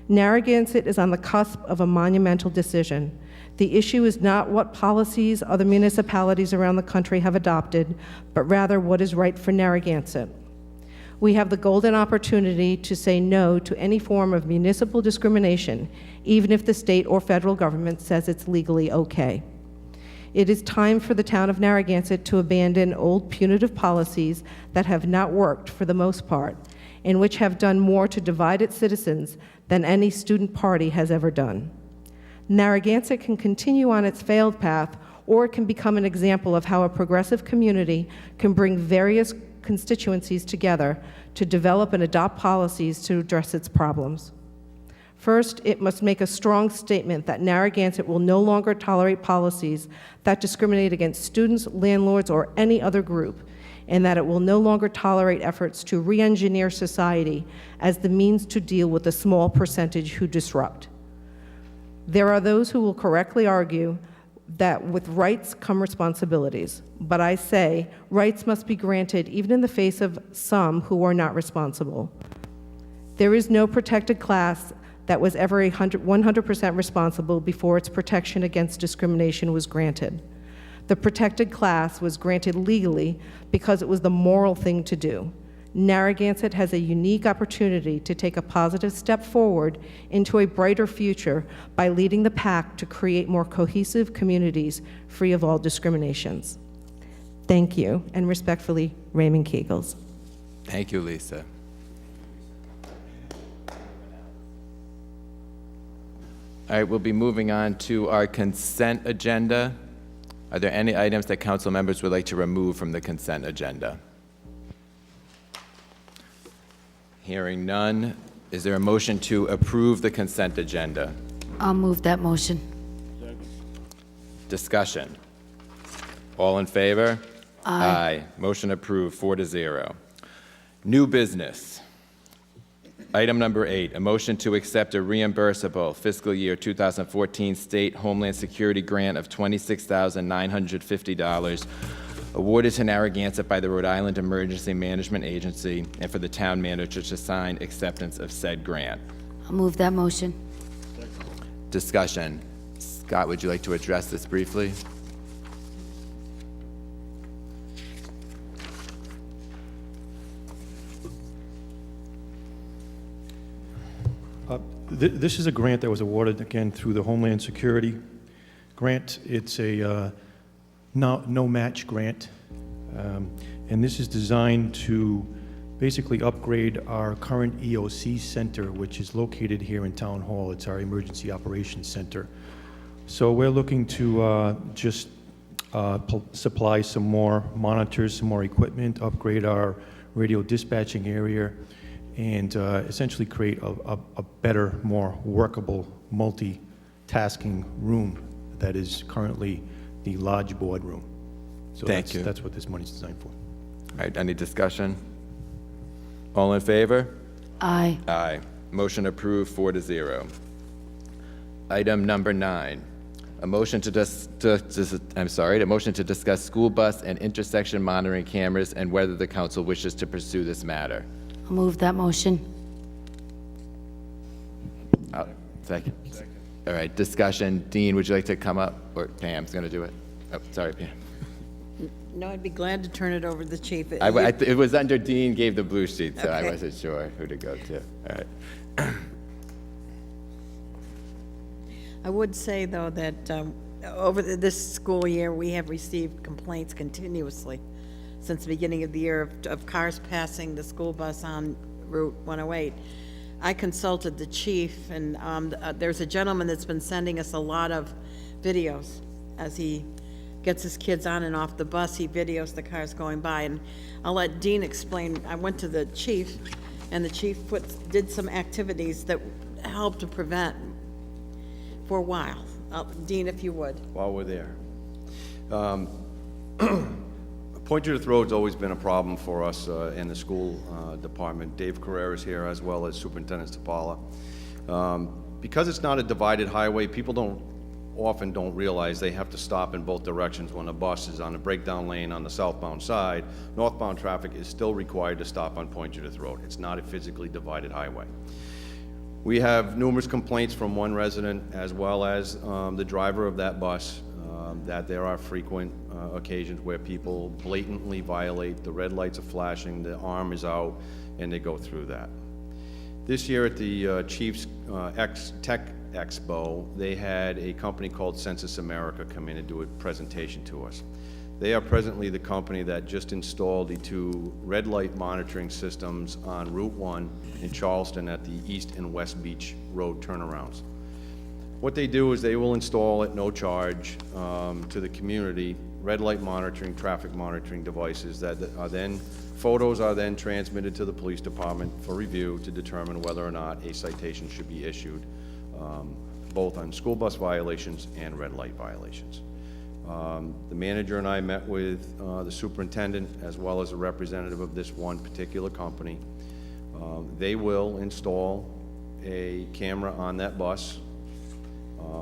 Narragansett is on the cusp of a monumental decision. The issue is not what policies other municipalities around the country have adopted, but rather what is right for Narragansett. We have the golden opportunity to say no to any form of municipal discrimination, even if the state or federal government says it's legally okay. It is time for the town of Narragansett to abandon old punitive policies that have not worked for the most part, and which have done more to divide its citizens than any student party has ever done. Narragansett can continue on its failed path, or it can become an example of how a progressive community can bring various constituencies together to develop and adopt policies to address its problems. First, it must make a strong statement that Narragansett will no longer tolerate policies that discriminate against students, landlords, or any other group, and that it will no longer tolerate efforts to re-engineer society as the means to deal with the small percentage who disrupt. There are those who will correctly argue that with rights come responsibilities, but I say rights must be granted even in the face of some who are not responsible. There is no protected class that was ever 100% responsible before its protection against discrimination was granted. The protected class was granted legally because it was the moral thing to do. Narragansett has a unique opportunity to take a positive step forward into a brighter future by leading the pack to create more cohesive communities free of all discriminations. Thank you, and respectfully, Raymond Kegels. Thank you, Lisa. All right, we'll be moving on to our consent agenda. Are there any items that council members would like to remove from the consent agenda? Hearing none, is there a motion to approve the consent agenda? I'll move that motion. Discussion. All in favor? Aye. Motion approved, 4-0. New business. Item number 8, a motion to accept a reimbursable fiscal year 2014 state Homeland Security grant of $26,950 awarded to Narragansett by the Rhode Island Emergency Management Agency, and for the town manager to sign acceptance of said grant. I'll move that motion. Discussion. Scott, would you like to address this briefly? This is a grant that was awarded, again, through the Homeland Security grant. It's a no-match grant, and this is designed to basically upgrade our current EOC center, which is located here in Town Hall. It's our Emergency Operations Center. So we're looking to just supply some more monitors, some more equipment, upgrade our radio dispatching area, and essentially create a better, more workable, multitasking room that is currently the large boardroom. So Thank you. That's what this money's designed for. All right, any discussion? All in favor? Aye. Aye. Motion approved, 4-0. Item number 9, a motion to motion to discuss school bus and intersection monitoring cameras and whether the council wishes to pursue this matter. I'll move that motion. Second. All right, discussion. Dean, would you like to come up? Or Pam's going to do it? Oh, sorry, Pam. No, I'd be glad to turn it over to the chief. It was under Dean gave the blue sheet, so I Okay. wasn't sure who to go to. All right. I would say, though, that over this school year, we have received complaints continuously since the beginning of the year of cars passing the school bus on Route 108. I consulted the chief, and there's a gentleman that's been sending us a lot of videos. As he gets his kids on and off the bus, he videos the cars going by. And I'll let Dean explain. I went to the chief, and the chief did some activities that helped to prevent for a while. Dean, if you would. While we're there. Point Judith Road's always been a problem for us in the school department. Dave Carrera's here, as well as Superintendent Stapala. Because it's not a divided highway, people often don't realize they have to stop in both directions when a bus is on the breakdown lane on the southbound side. Northbound traffic is still required to stop on Point Judith Road. It's not a physically divided highway. We have numerous complaints from one resident, as well as the driver of that bus, that there are frequent occasions where people blatantly violate. The red lights are flashing, the arm is out, and they go through that. This year at the Chiefs Tech Expo, they had a company called Census America come in and do a presentation to us. They are presently the company that just installed the 2 red light monitoring systems on Route 1 in Charleston at the East and West Beach Road turnarounds. What they do is they will install at no charge to the community red light monitoring, traffic monitoring devices that are then, photos are then transmitted to the police department for review to determine whether or not a citation should be issued, both on school bus violations and red light violations. The manager and I met with the superintendent as well as a representative of this one particular company. They will install a camera on that bus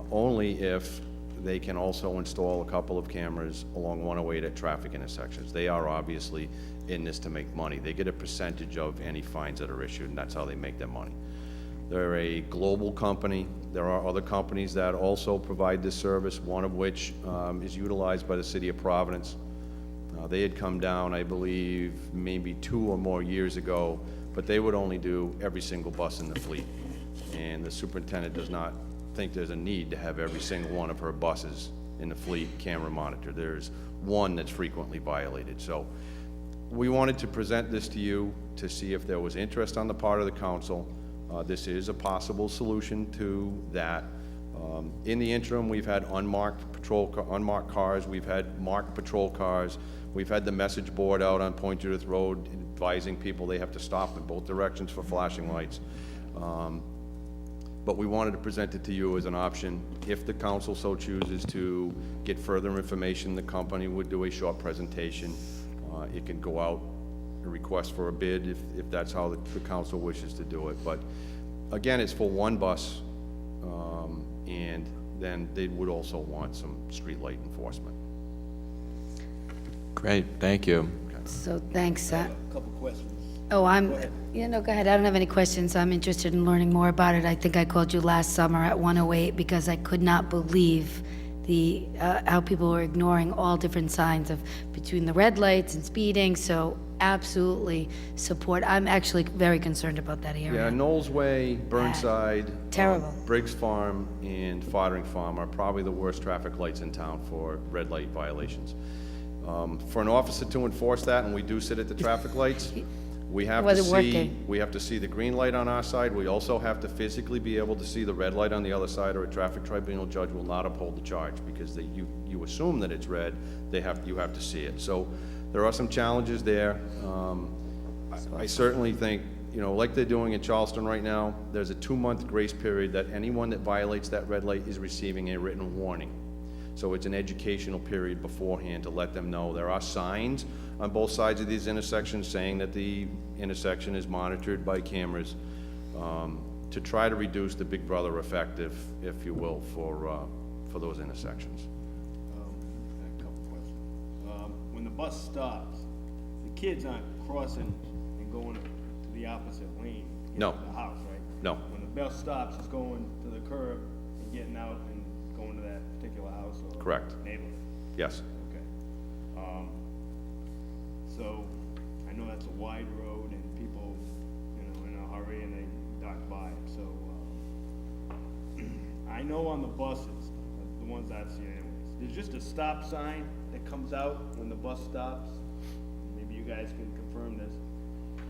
only if they can also install a couple of cameras along 108 at traffic intersections. They are obviously in this to make money. They get a percentage of any fines that are issued, and that's how they make their money. They're a global company. There are other companies that also provide this service, one of which is utilized by the city of Providence. They had come down, I believe, maybe 2 or more years ago, but they would only do every single bus in the fleet. And the superintendent does not think there's a need to have every single one of her buses in the fleet camera monitored. There's one that's frequently violated. So we wanted to present this to you to see if there was interest on the part of the council. This is a possible solution to that. In the interim, we've had unmarked cars, we've had marked patrol cars, we've had the message board out on Point Judith Road advising people they have to stop in both directions for flashing lights. But we wanted to present it to you as an option. If the council so chooses to get further information, the company would do a short presentation. It can go out, a request for a bid, if that's how the council wishes to do it. But again, it's for one bus, and then they would also want some street light enforcement. Great, thank you. So thanks. Couple questions. Oh, go ahead. I don't have any questions. I'm interested in learning more about it. I think I called you last summer at 108 because I could not believe how people were ignoring all different signs of between the red lights and speeding. So absolutely support. I'm actually very concerned about that area. Yeah, Knowles Way, Burnside, Terrible. Briggs Farm, and Foddering Farm are probably the worst traffic lights in town for red light violations. For an officer to enforce that, and we do sit at the traffic lights, we have to wasn't see, working. we have to see the green light on our side. We also have to physically be able to see the red light on the other side, or a traffic tribunal judge will not uphold the charge, because you assume that it's red, you have to see it. So there are some challenges there. I certainly think, like they're doing in Charleston right now, there's a 2-month grace period that anyone that violates that red light is receiving a written warning. So it's an educational period beforehand to let them know. There are signs on both sides of these intersections saying that the intersection is monitored by cameras, to try to reduce the Big Brother effect, if you will, for those intersections. A couple questions. When the bus stops, the kids aren't crossing and going to the opposite lane. No. The house, right? No. When the bus stops, it's going to the curb and getting out and going to that particular house or Correct. neighborhood. Yes. Okay. So I know that's a wide road and people, in a hurry and they duck by it. So I know on the buses, the ones I've seen anyways, there's just a stop sign that comes out when the bus stops. Maybe you guys can confirm this.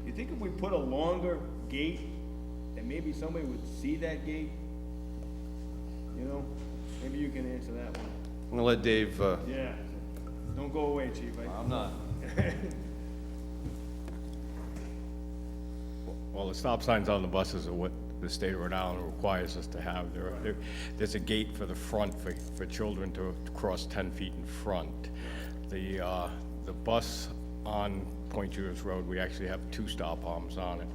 You think if we put a longer gate, that maybe somebody would see that gate? Maybe you can answer that one. I'm gonna let Dave, Yeah. Don't go away, Chief. I'm not. Well, the stop signs on the buses are what the state of Rhode Island requires us to have. There's a gate for the front for children to cross 10 feet in front. The bus on Point Judith Road, we actually have 2 stop arms on it.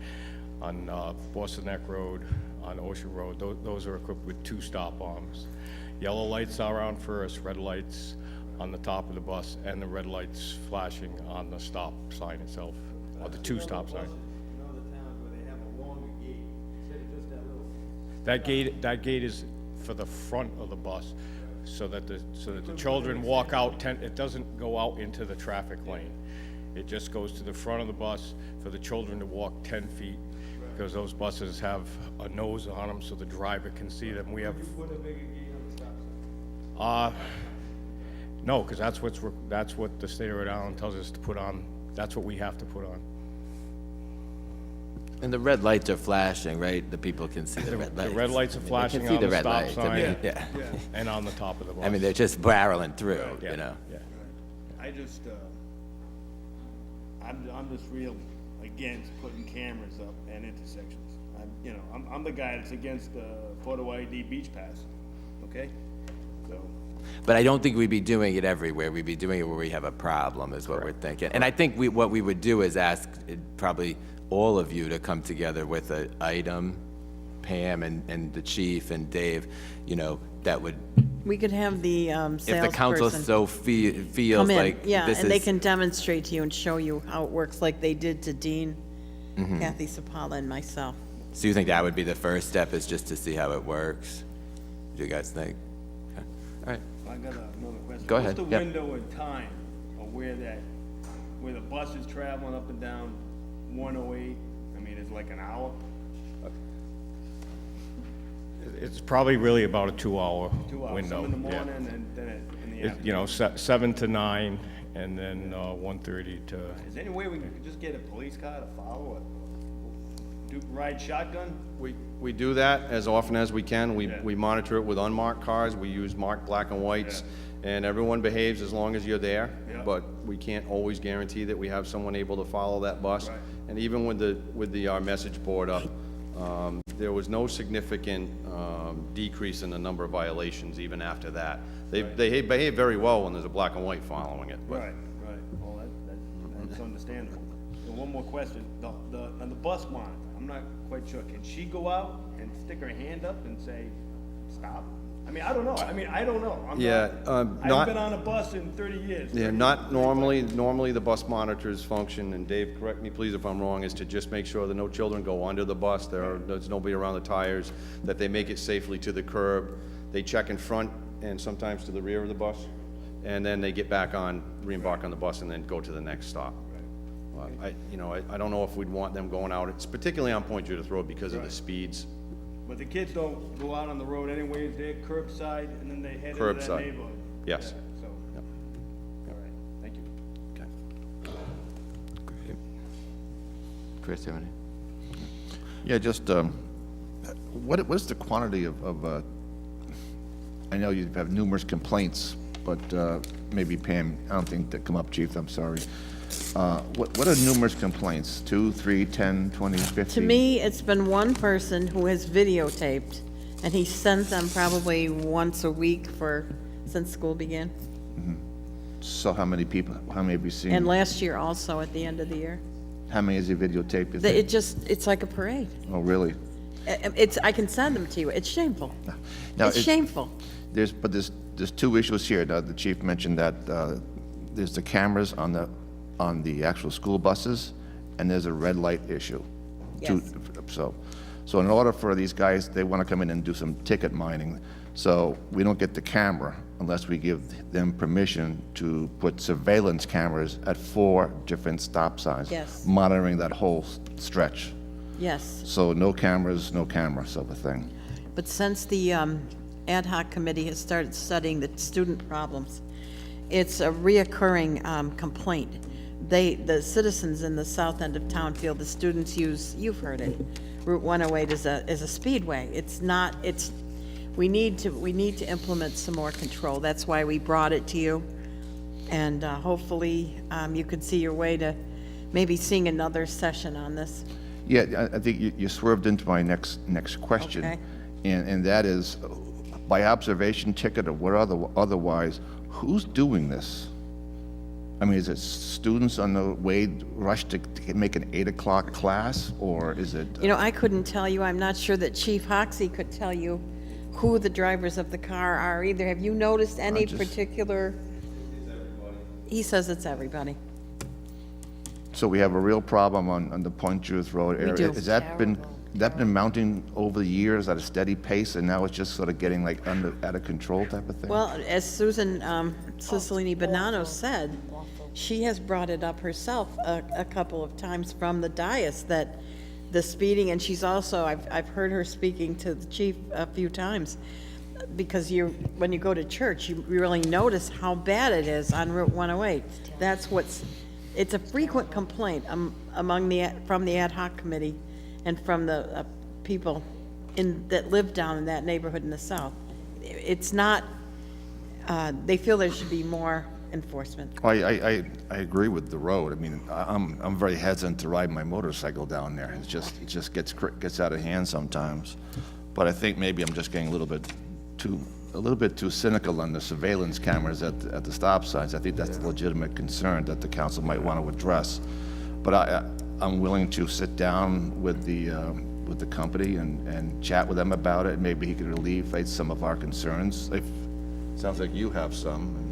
On Boston Neck Road, on Ocean Road, those are equipped with 2 stop arms. Yellow lights are on first, red lights on the top of the bus, and the red lights flashing on the stop sign itself, or the 2 stop signs. In other towns where they have a longer gate, instead of just that little. That gate is for the front of the bus, so that the children walk out it doesn't go out into the traffic lane. It just goes to the front of the bus for the children to walk 10 feet, because those buses have a nose on them so the driver can see them. We have. You put a bigger gate on the stop sign? No, because that's what the state of Rhode Island tells us to put on. That's what we have to put on. And the red lights are flashing, right? The people can see the red lights. The red lights are flashing They can see on the the red stop lights. sign. Yeah. And on the top of the bus. I mean, they're just barreling through, Yeah. I just, I'm just real against putting cameras up at intersections. I'm the guy that's against the photo ID beach pass, okay? So, But I don't think we'd be doing it everywhere. We'd be doing it where we have a problem, is what we're thinking. And I think what we would do is ask probably all of you to come together with an item, Pam and the chief and Dave, that would, We could have the if the council salesperson so feels come in, like yeah, this and they is, can demonstrate to you and show you how it works like they did to Dean, Mm-hmm. Kathy Sapala, and myself. so you think that would be the first step, is just to see how it works? What do you guys think? Okay. All right. I got another question. Go ahead, What's the yeah. window in time of where that where the bus is traveling up and down 108, I mean, it's like an hour, It's probably really about a 2-hour 2 hours, window. some in the yeah. morning and then in the It- afternoon. You know, 7 to 9, and then 1:30 to, Is there any way we could just get a police car to follow it? Ride shotgun? We do that as often as we can. Yeah. We monitor it with unmarked cars. We use marked black and whites, and everyone behaves as long as you're there. Yeah. But we can't always guarantee that we have someone able to follow that bus. Right. And even with our message board up, there was no significant decrease in the number of violations even after that. They behave very well when there's a black and white following it. But Right. Well, that's understandable. And one more question, on the bus monitor, I'm not quite sure, can she go out and stick her hand up and say, stop? I mean, I don't know, I'm Yeah, not, I not- haven't been on a bus in 30 years. Yeah, not normally. Normally, the bus monitors function, and Dave, correct me please if I'm wrong, is to just make sure that no children go under the bus, there's nobody around the tires, that they make it safely to the curb. They check in front and sometimes to the rear of the bus, and then they get back on, re-embark on the bus, and then go to the next stop. I don't know if we'd want them going out, it's particularly on Point Judith Road because of the speeds. But the kids don't go out on the road anyways, they're curbside, and then they head into that Curbside. neighborhood. Yes. Yeah, so, Yep. all right, thank you. Okay. Chris, you have any? Yeah, just, what's the quantity of, I know you have numerous complaints, but maybe Pam, I don't think that come up, Chief, I'm sorry. What are numerous complaints? 2, 3, 10, 20, 50? To me, it's been one person who has videotaped, and he sent them probably once a week since school began. So how many people, how many have you seen? And last year also, at the end of the year. How many has he videotaped? you think? It's like a parade. Oh, really? I can send them to you. It's shameful. Now, It's shameful. There's 2 issues here. Now, the chief mentioned that there's the cameras on the actual school buses, and there's a red light issue. Yes. So in order for these guys, they want to come in and do some ticket mining. So we don't get the camera unless we give them permission to put surveillance cameras at 4 different stop signs. Yes. Monitoring that whole stretch. Yes. So no cameras, no camera sort of thing. But since the ad hoc committee has started studying the student problems, it's a reoccurring complaint. The citizens in the south end of town feel the students use, you've heard it, Route 108 is a speedway. We need to implement some more control. That's why we brought it to you. And hopefully you could see your way to maybe seeing another session on this. Yeah, I think you swerved into my next question. Okay. And that is, by observation ticket or what otherwise, who's doing this? I mean, is it students on the way rush to make an 8 o'clock class, or is it? You know, I couldn't tell you. I'm not sure that Chief Hoxie could tell you who the drivers of the car are either. Have you noticed any particular? He says it's everybody. So we have a real problem on the Point Judith Road area. do. Has that been mounting over the years at a steady pace, and now it's just sort of getting like out of control type of thing? Well, as Susan Cicilline Bonanno said, she has brought it up herself a couple of times from the dais, that the speeding, and she's also, I've heard her speaking to the chief a few times, because when you go to church, you really notice how bad it is on Route 108. It's a frequent complaint from the ad hoc committee and from the people that live down in that neighborhood in the south. It's not, they feel there should be more enforcement. I agree with the road. I mean, I'm very hesitant to ride my motorcycle down there. It just gets out of hand sometimes. But I think maybe I'm just getting a little bit too cynical on the surveillance cameras at the stop signs. I think that's a legitimate concern that the council might want to address. But I'm willing to sit down with the company and chat with them about it. Maybe he could alleviate some of our concerns. Sounds like you have some.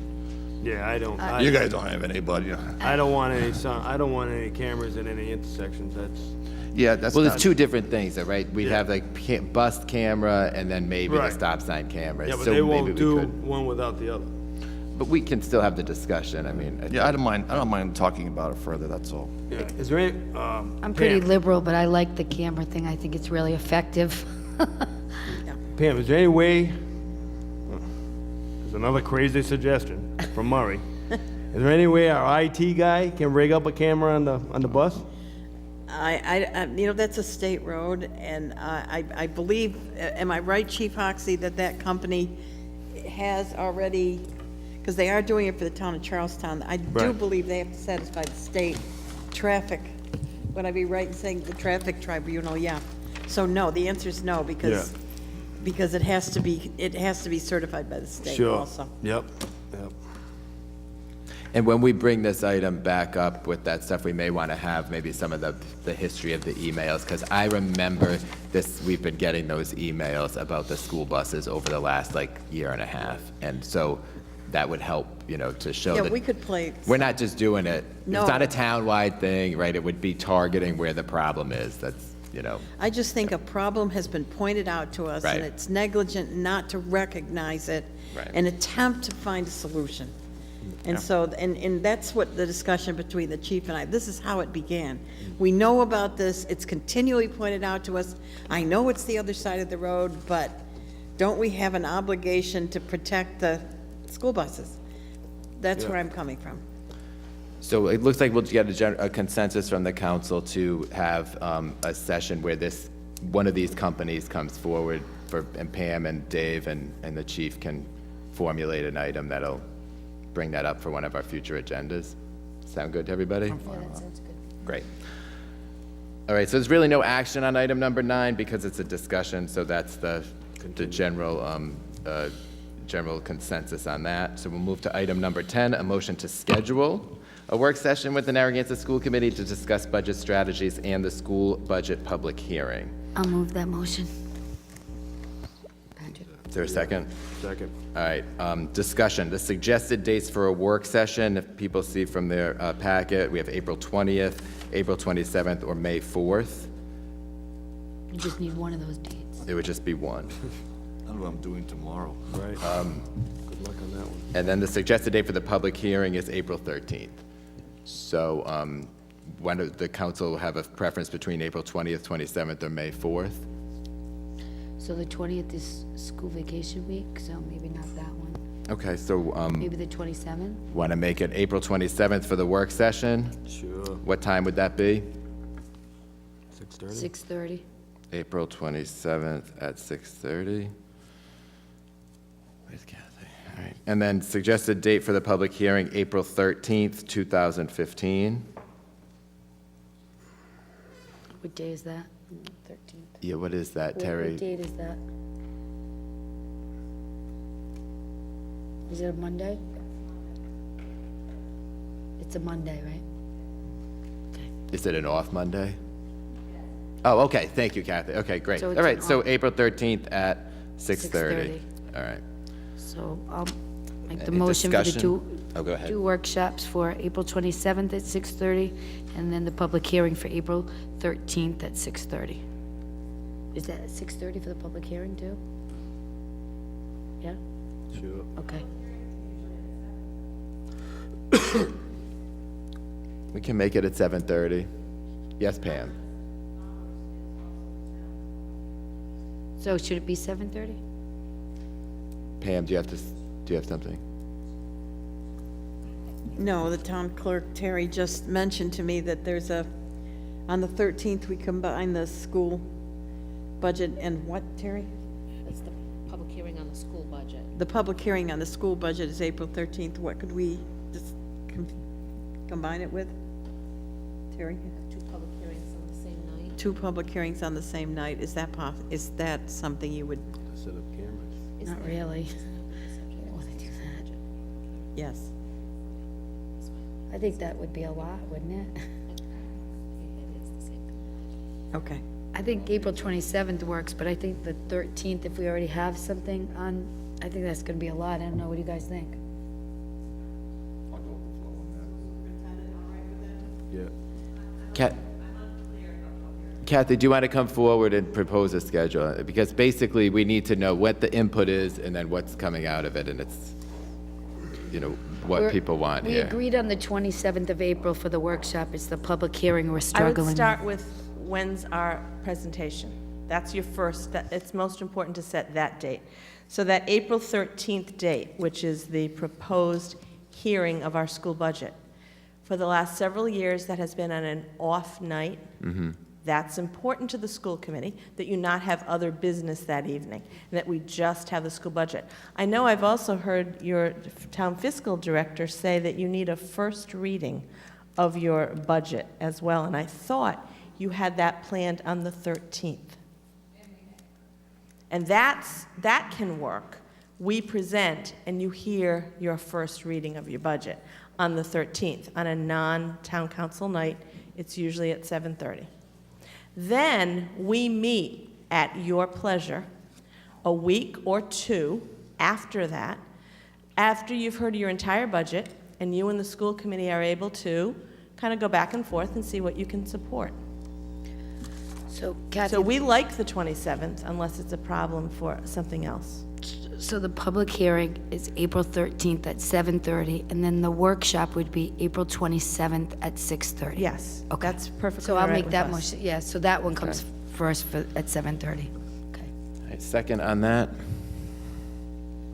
Yeah, I don't. You guys don't have anybody. I don't want any cameras at any intersections, That's Well, not, there's 2 different things, right? We'd have like bus camera and then maybe the Right. stop sign camera. Yeah, but So they maybe won't we do could- one without the other. but we can still have the discussion, I mean. Yeah, I don't mind talking about it further, that's all. Yeah. Is there any, I'm pretty Pam, liberal, but I like the camera thing. I think it's really effective. Pam, is there any way, there's another crazy suggestion from Murray. Is there any way our IT guy can rig up a camera on the bus? You know, that's a state road, and I believe, am I right, Chief Hoxie, that company has already, because they are doing it for the town of Charlestown, I do Right. believe they have to satisfy the state traffic. Would I be right in saying the traffic tribunal? Yeah. So no, the answer is no, because it has to be certified by the state also. Yep. And when we bring this item back up with that stuff, we may want to have maybe some of the history of the emails, because I remember this, we've been getting those emails about the school buses over the last, year and a half. And so that would help, to show Yeah, that we could play. we're not just doing it. No. It's not a town-wide thing, right? It would be targeting where the problem is. That's, I just think a problem has been pointed out to us, Right. and it's negligent not to recognize it Right. and attempt to find a solution. And so, and that's what the discussion between the chief and I, this is how it began. We know about this, it's continually pointed out to us. I know it's the other side of the road, but don't we have an obligation to protect the school buses? That's where I'm coming from. So it looks like we'll get a consensus from the council to have a session where one of these companies comes forward and Pam and Dave and the chief can formulate an item that'll bring that up for one of our future agendas. Sound good to everybody? Yeah, that sounds good. Great. All right, so there's really no action on item number 9 because it's a discussion, so that's the general consensus on that. So we'll move to item number 10, a motion to schedule a work session with the Narragansett School Committee to discuss budget strategies and the school budget public hearing. I'll move that motion. Is there a second? Second. All right, discussion, the suggested dates for a work session, if people see from their packet, we have April 20th, April 27th, or May 4th. You just need one of those dates. It would just be one. I don't know what I'm doing tomorrow. Right. Good luck on that one. And then the suggested date for the public hearing is April 13th. So when does the council have a preference between April 20th, 27th, or May 4th? So the 20th is school vacation week, so maybe not that one. Okay, so Maybe the 27th? want to make it April 27th for the work session? Sure. What time would that be? 6:30? 6:30? April 27th at 6:30. Where's Kathy? All right. And then suggested date for the public hearing, April 13th, 2015. What day is that? 13th. Yeah, what is that, Terry? What date is that? Is it a Monday? It's a Monday, right? Is it an off Monday? Oh, okay, thank you, Kathy. Okay, great. So All it's right, an so off- April 13th at 6:30. 6:30. All right. So I'll make the Any motion for the discussion? Oh, go ahead. two workshops for April 27th at 6:30, and then the public hearing for April 13th at 6:30. Is that at 6:30 for the public hearing too? Yeah? Sure. Okay. We can make it at 7:30. Yes, Pam? So should it be 7:30? Pam, do you have something? No, the town clerk, Terry, just mentioned to me that there's on the 13th, we combine the school budget and what, Terry? That's the public hearing on the school budget. The public hearing on the school budget is April 13th. What could we just combine it with? Terry? Two public hearings on the same night. Two public hearings on the same night. Is that something you would, Set up cameras. Not really. I don't want to do that. yes? I think that would be a lot, wouldn't it? Okay. I think April 27th works, but I think the 13th, if we already have something on, I think that's going to be a lot. I don't know. What do you guys think? Yeah. Kathy, do you want to come forward and propose a schedule? Because basically, we need to know what the input is and then what's coming out of it, and it's, what people want We here. agreed on the 27th of April for the workshop. It's the public hearing we're I would struggling with. start with, when's our presentation? That's your first, it's most important to set that date. So that April 13th date, which is the proposed hearing of our school budget. For the last several years, that has been on an off night. That's important to the school committee, that you not have other business that evening, and that we just have the school budget. I know I've also heard your town fiscal director say that you need a first reading of your budget as well, and I thought you had that planned on the 13th. And that can work. We present, and you hear your first reading of your budget on the 13th. On a non-town council night, it's usually at 7:30. Then we meet at your pleasure a week or two after that, after you've heard your entire budget, and you and the school committee are able to kind of go back and forth and see what you can support. So Kathy, So we like the 27th unless it's a problem for something else. so the public hearing is April 13th at 7:30, and then the workshop would be April 27th at 6:30. Yes, Okay. that's perfectly So all I'll right make with that us. motion, yeah, so that one comes first at 7:30. Okay. All right, second on that?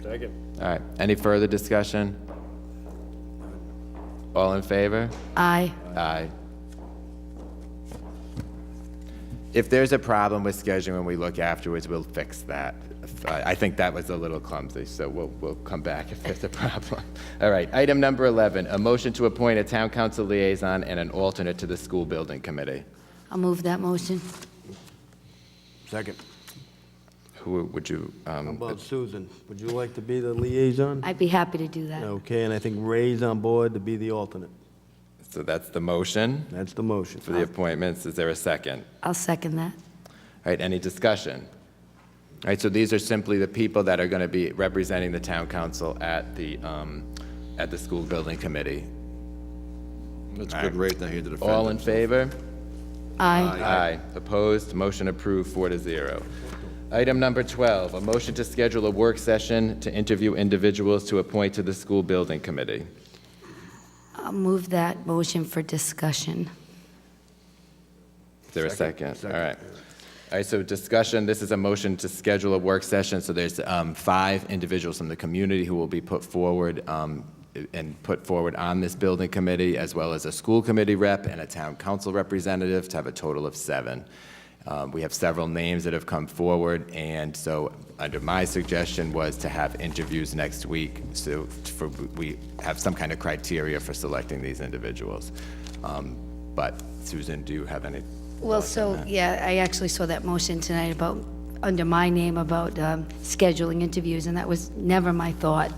Second. All right, any further discussion? All in favor? Aye. Aye. If there's a problem with scheduling when we look afterwards, we'll fix that. I think that was a little clumsy, so we'll come back if there's a problem. All right, item number 11, a motion to appoint a town council liaison and an alternate to the school building committee. I'll move that motion. Second. Who would you, How about Susan? Would you like to be the liaison? I'd be happy to do that. Okay, and I think Ray's on board to be the alternate. so that's the motion That's the motion. for the appointments. Is there a second? I'll second that. All right, any discussion? All right, so these are simply the people that are going to be representing the town council at the school building committee. That's a good rate that he had to defend. All in favor? Aye. Aye. Opposed? Motion approved, 4-0. Item number 12, a motion to schedule a work session to interview individuals to appoint to the school building committee. I'll move that motion for discussion. Is there a second? All right. All right, so discussion, this is a motion to schedule a work session, so there's 5 individuals from the community who will be put forward on this building committee, as well as a school committee rep and a town council representative, to have a total of 7. We have several names that have come forward, and so under my suggestion was to have interviews next week, so we have some kind of criteria for selecting these individuals. But Susan, do you have any? Well, so, yeah, I actually saw that motion tonight about, under my name, about scheduling interviews, and that was never my thought.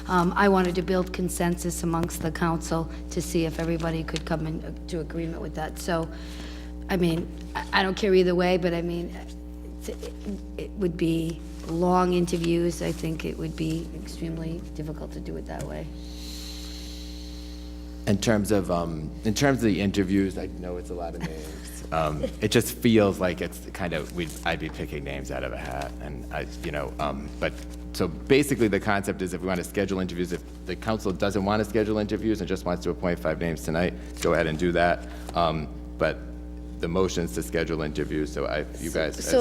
I wanted to build consensus amongst the council to see if everybody could come into agreement with that. So, I mean, I don't care either way, but I mean, it would be long interviews. I think it would be extremely difficult to do it that way. In terms of the interviews, I know it's a lot of names. It just feels like it's kind of, I'd be picking names out of a hat, and but, so basically the concept is if we want to schedule interviews, if the council doesn't want to schedule interviews and just wants to appoint 5 names tonight, go ahead and do that. But the motion's to schedule interviews, so you guys,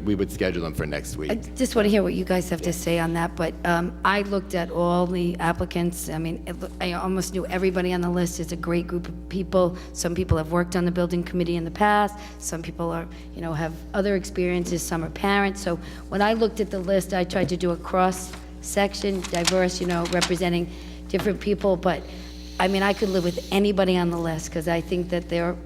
we would schedule them for next week. I just want to hear what you guys have to say on that, but I looked at all the applicants. I mean, I almost knew everybody on the list. It's a great group of people. Some people have worked on the building committee in the past. Some people are, have other experiences. Some are parents. So when I looked at the list, I tried to do a cross-section, diverse, representing different people. But, I mean, I could live with anybody on the list because I think that they're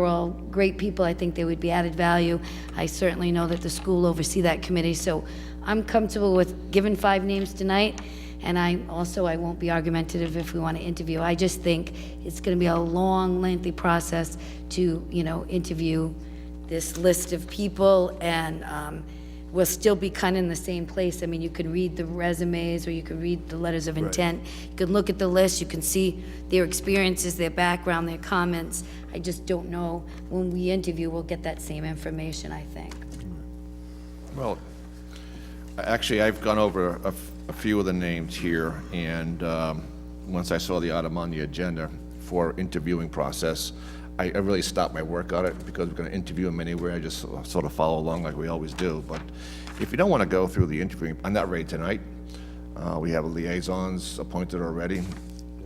all great people. I think they would be added value. I certainly know that the school oversee that committee, so I'm comfortable with giving 5 names tonight, and I won't be argumentative if we want to interview. I just think it's going to be a long, lengthy process to, interview this list of people, and we'll still be kind of in the same place. I mean, you can read the resumes, or you can read the letters of intent. You can look at the list, you can see their experiences, their background, their comments. I just don't know, when we interview, we'll get that same information, I think. Well, actually, I've gone over a few of the names here, and once I saw the item on the agenda for interviewing process, I really stopped my work on it, because we're going to interview them anyway. I just sort of follow along like we always do. But if you don't want to go through the interviewing, I'm not ready tonight. We have liaisons appointed already.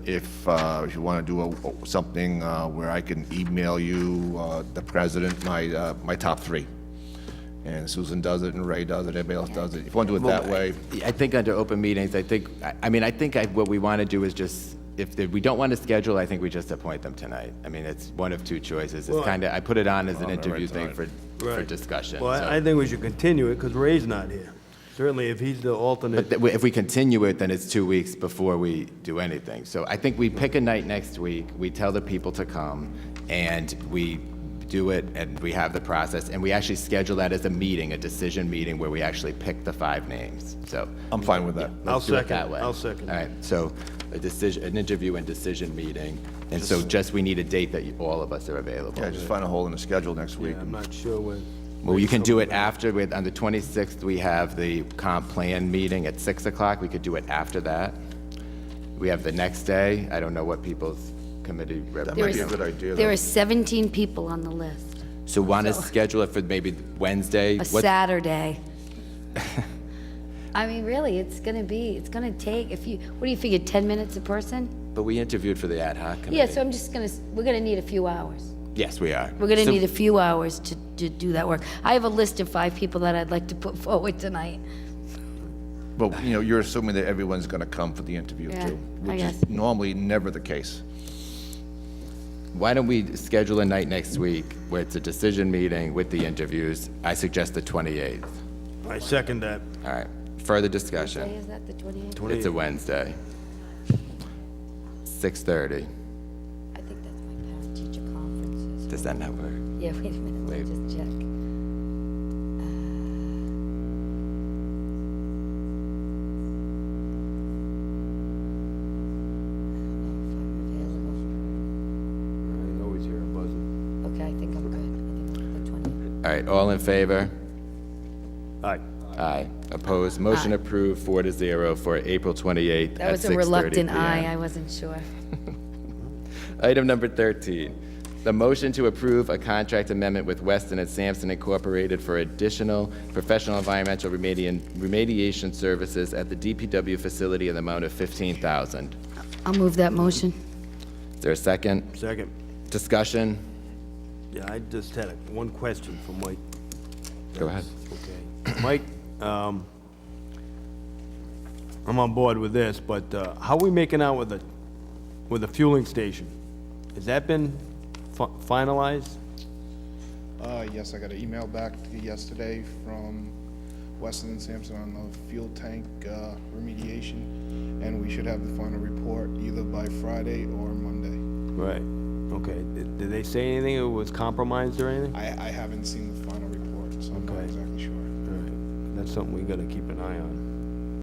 If you want to do something where I can email you, the president, my top three. And Susan does it, and Ray does it, everybody else does it. If you want to do it that way. I think under open meetings, what we want to do is just, if we don't want to schedule, I think we just appoint them tonight. I mean, it's one of two choices. It's kind of, I put it on as an interview thing for discussion. Well, so. I think we should continue it, because Ray's not here. Certainly, if he's the alternate. But if we continue it, then it's 2 weeks before we do anything. So I think we pick a night next week, we tell the people to come, and we do it, and we have the process, and we actually schedule that as a meeting, a decision meeting, where we actually pick the 5 names. So I'm fine with that. let's do it that way. I'll second. All right, so an interview and decision meeting, and so we need a date that all of us are available. Yeah, just find a hole in the schedule next week. Yeah, I'm not sure when. Well, you can do it after, on the 26th, we have the comp plan meeting at 6 o'clock. We could do it after that. We have the next day. I don't know what people's committee. That might be a good idea, There though. are 17 people on the list. So want to schedule it for maybe Wednesday? A Saturday. I mean, really, it's gonna take, what do you figure, 10 minutes a person? But we interviewed for the ad hoc committee. Yeah, so we're gonna need a few hours. Yes, we are. We're gonna So- need a few hours to do that work. I have a list of 5 people that I'd like to put forward tonight. But, you're assuming that everyone's going to come for the interview, Yeah, too, I which is guess. normally never the case. Why don't we schedule a night next week where it's a decision meeting with the interviews? I suggest the 28th. I second that. All right, further Day discussion. is that, the 28th? It's a Wednesday. 6:30. I think that's my parent-teacher conferences. Does that not work? Yeah, wait a minute, let me just check. I know he's here, buzzing. Okay, I think I'm good. I think I'm the 28th. All right, all in favor? Aye. Aye. Opposed? Motion Aye. approved, 4-0 for April 28th That at was a 6:30 reluctant aye, PM. I wasn't sure. Item number 13, the motion to approve a contract amendment with Weston and Sampson Incorporated for additional professional environmental remediation services at the DPW facility in the amount of $15,000. I'll move that motion. Is there a second? Second. Discussion? Yeah, I just had one question for Mike. Go ahead. Okay. Mike, I'm on board with this, but how are we making out with the fueling station? Has that been finalized? Yes, I got an email back yesterday from Weston and Sampson on the fuel tank remediation, and we should have the final report either by Friday or Monday. Right, okay. Did they say anything, it was compromised or anything? I haven't seen the final report, so I'm not Okay. exactly sure. All right, that's something we gotta keep an eye on.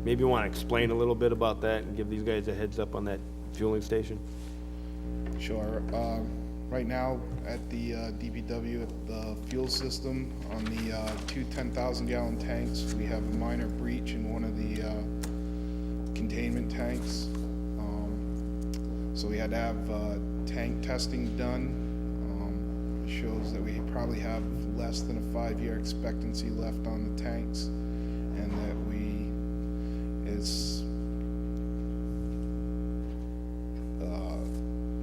Maybe you wanna explain a little bit about that and give these guys a heads up on that fueling station? Sure. Right now, at the DPW, at the fuel system, on the 2 10,000-gallon tanks, we have a minor breach in one of the containment tanks. So we had to have tank testing done. It shows that we probably have less than a 5-year expectancy left on the tanks, and that it's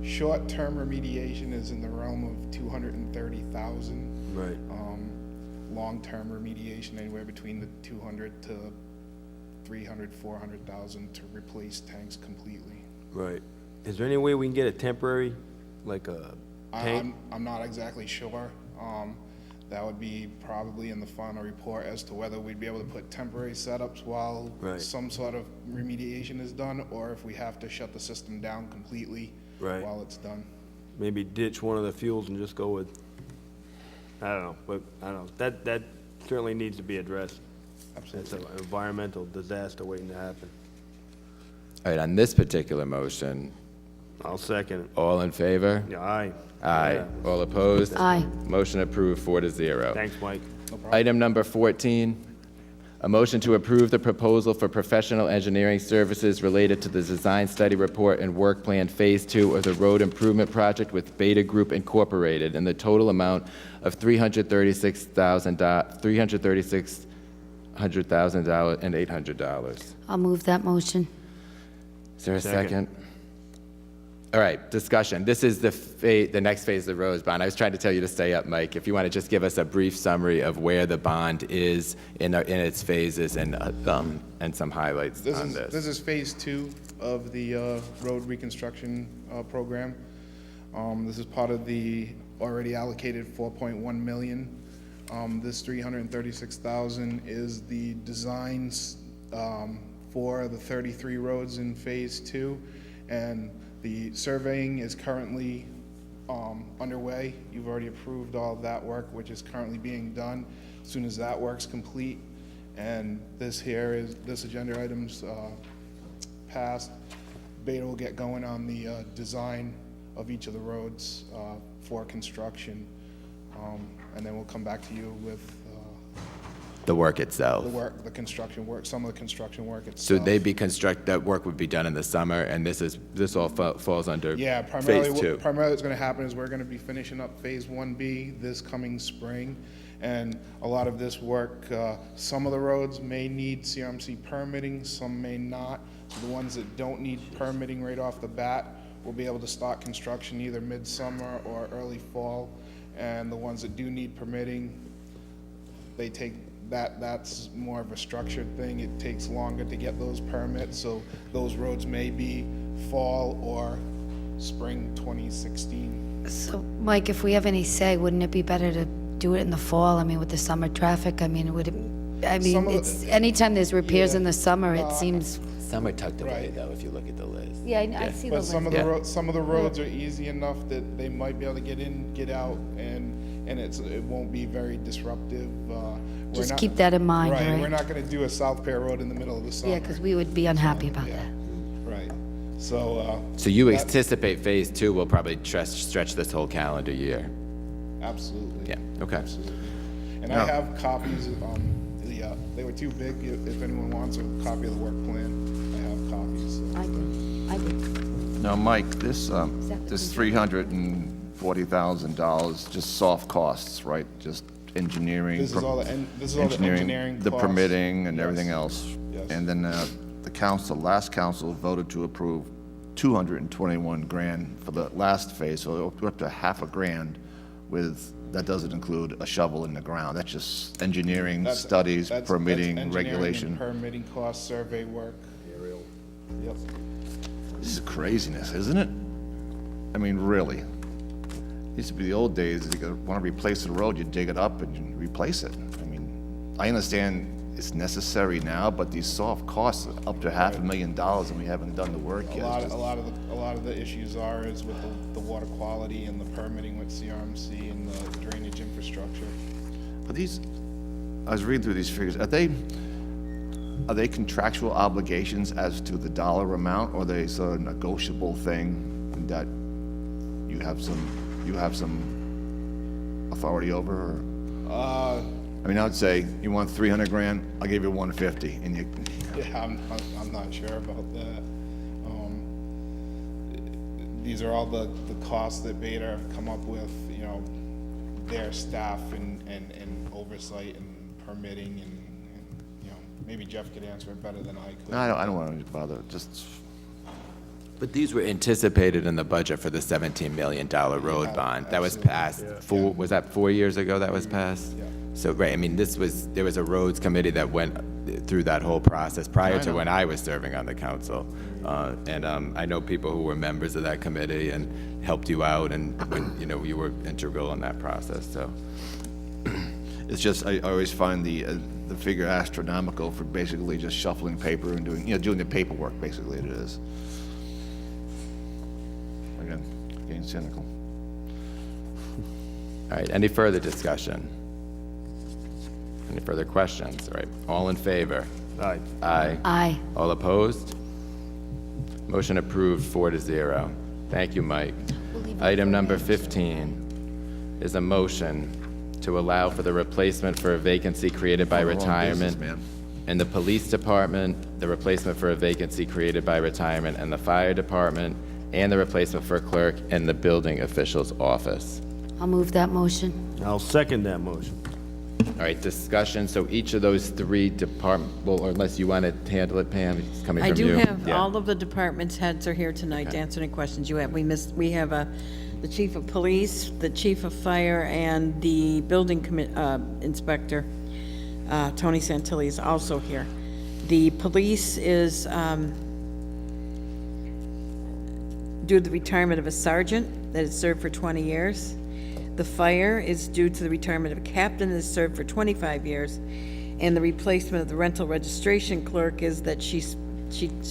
short-term remediation is in the realm of $230,000. Right. Long-term remediation anywhere between the 200 to 300, 400,000 to replace tanks completely. Right. Is there any way we can get a temporary, like a tank? I'm not exactly sure. That would be probably in the final report as to whether we'd be able to put temporary setups while Right. some sort of remediation is done, or if we have to shut the system down completely Right. while it's done. Maybe ditch one of the fuels and just go with, I don't know, but, I don't know, that certainly needs to be addressed. Absolutely. It's an environmental disaster waiting to happen. All right, on this particular motion, I'll second it. all in favor? Yeah, aye. Aye. Yeah. All opposed? Aye. Motion approved, 4-0. Thanks, Mike. Item number 14, A motion to approve the proposal for professional engineering services related to the design study report and work plan Phase 2 of the road improvement project with Beta Group Incorporated in the total amount of $336,000 and $800. I'll move that motion. Is there a second? All right, discussion. This is the next phase of the roads bond. I was trying to tell you to stay up, Mike. If you want to just give us a brief summary of where the bond is in its phases and some highlights on this. This is phase 2 of the road reconstruction program. This is part of the already allocated 4.1 million. This 336,000 is the designs for the 33 roads in phase 2, and the surveying is currently underway. You've already approved all of that work, which is currently being done. As soon as that work's complete, and this agenda item's passed, Beta will get going on the design of each of the roads for construction, and then we'll come back to you with The work itself. the construction work, some of the construction work So itself. that work would be done in the summer, and this all falls under Yeah, Phase 2. primarily what's gonna happen is we're gonna be finishing up Phase 1B this coming spring. And a lot of this work, some of the roads may need CRMC permitting, some may not. So the ones that don't need permitting right off the bat, we'll be able to start construction either midsummer or early fall. And the ones that do need permitting, that's more of a structured thing. It takes longer to get those permits, so those roads may be fall or spring 2016. So, Mike, if we have any say, wouldn't it be better to do it in the fall? I mean, with the summer traffic, I mean, it's, anytime there's repairs in the summer, it seems. Some are tucked away, Right. though, if you look at the list. Yeah, I see the But list. some of the some of the roads are easy enough that they might be able to get in, get out, and it won't be very disruptive. Just keep that in mind, Right, right? we're not gonna do a South Pear Road in the middle of the summer. Yeah, because we would be unhappy about Yeah. that. Right, so. So you that- anticipate Phase 2 will probably stretch this whole calendar year? Absolutely. Yeah, okay. Absolutely. And Now- I have copies, they were too big, if anyone wants a copy of the work plan, I have copies. So. I did. Now, Mike, this that this the- $340,000, just soft costs, right? Just engineering. This is all the engineering the costs. permitting and Yes. everything else. Yes. And then the last council voted to approve 221 grand for the last phase, so we're up to $500,000 that doesn't include a shovel in the ground. That's just engineering, studies, That's permitting, engineering and regulation. permitting costs, survey work. Yep. This is craziness, isn't it? I mean, really. Used to be the old days, you want to replace the road, you dig it up and you replace it. I mean, I understand it's necessary now, but these soft costs are up to $500,000 and we haven't done the work yet. A lot of the issues is with the water quality and the permitting with CRMC and the drainage infrastructure. But I was reading through these figures, are they contractual obligations as to the dollar amount, or are they sort of negotiable thing that you have some authority over? Or? I mean, I would say, you want 300 grand, I'll give you 150, and you. Yeah, I'm not sure about that. These are all the costs that Beta have come up with, their staff and oversight and permitting and maybe Jeff could answer it better than I could. No, I don't want to bother, just. But these were anticipated in the budget for the $17 million road bond. That was passed, was that 4 years ago that was passed? Yeah. So, right, I mean, there was a roads committee that went through that whole process prior to when I was serving on the council. And I know people who were members of that committee and helped you out, and when, you were integral in that process, so. It's just, I always find the figure astronomical for basically just shuffling paper and doing the paperwork, basically it is. Again, getting cynical. All right, any further discussion? Any further questions? All right, all in favor? Aye. Aye. Aye. All opposed? Motion approved, 4-0. Thank you, Mike. Item number 15 is a motion to allow for the replacement for a vacancy created by Wrong business, retirement. man. In the police department, the replacement for a vacancy created by retirement, and the fire department, and the replacement for a clerk in the building official's office. I'll move that motion. I'll second that motion. All right, discussion, so each of those three well, or unless you want to handle it, Pam, it's coming I from do you. have, Yeah. all of the departments' heads are here tonight to answer any questions you have. We have the chief of police, the chief of fire, and the building inspector, Tony Santilli, is also here. The police is due to the retirement of a sergeant that has served for 20 years. The fire is due to the retirement of a captain that has served for 25 years. And the replacement of the rental registration clerk is that she's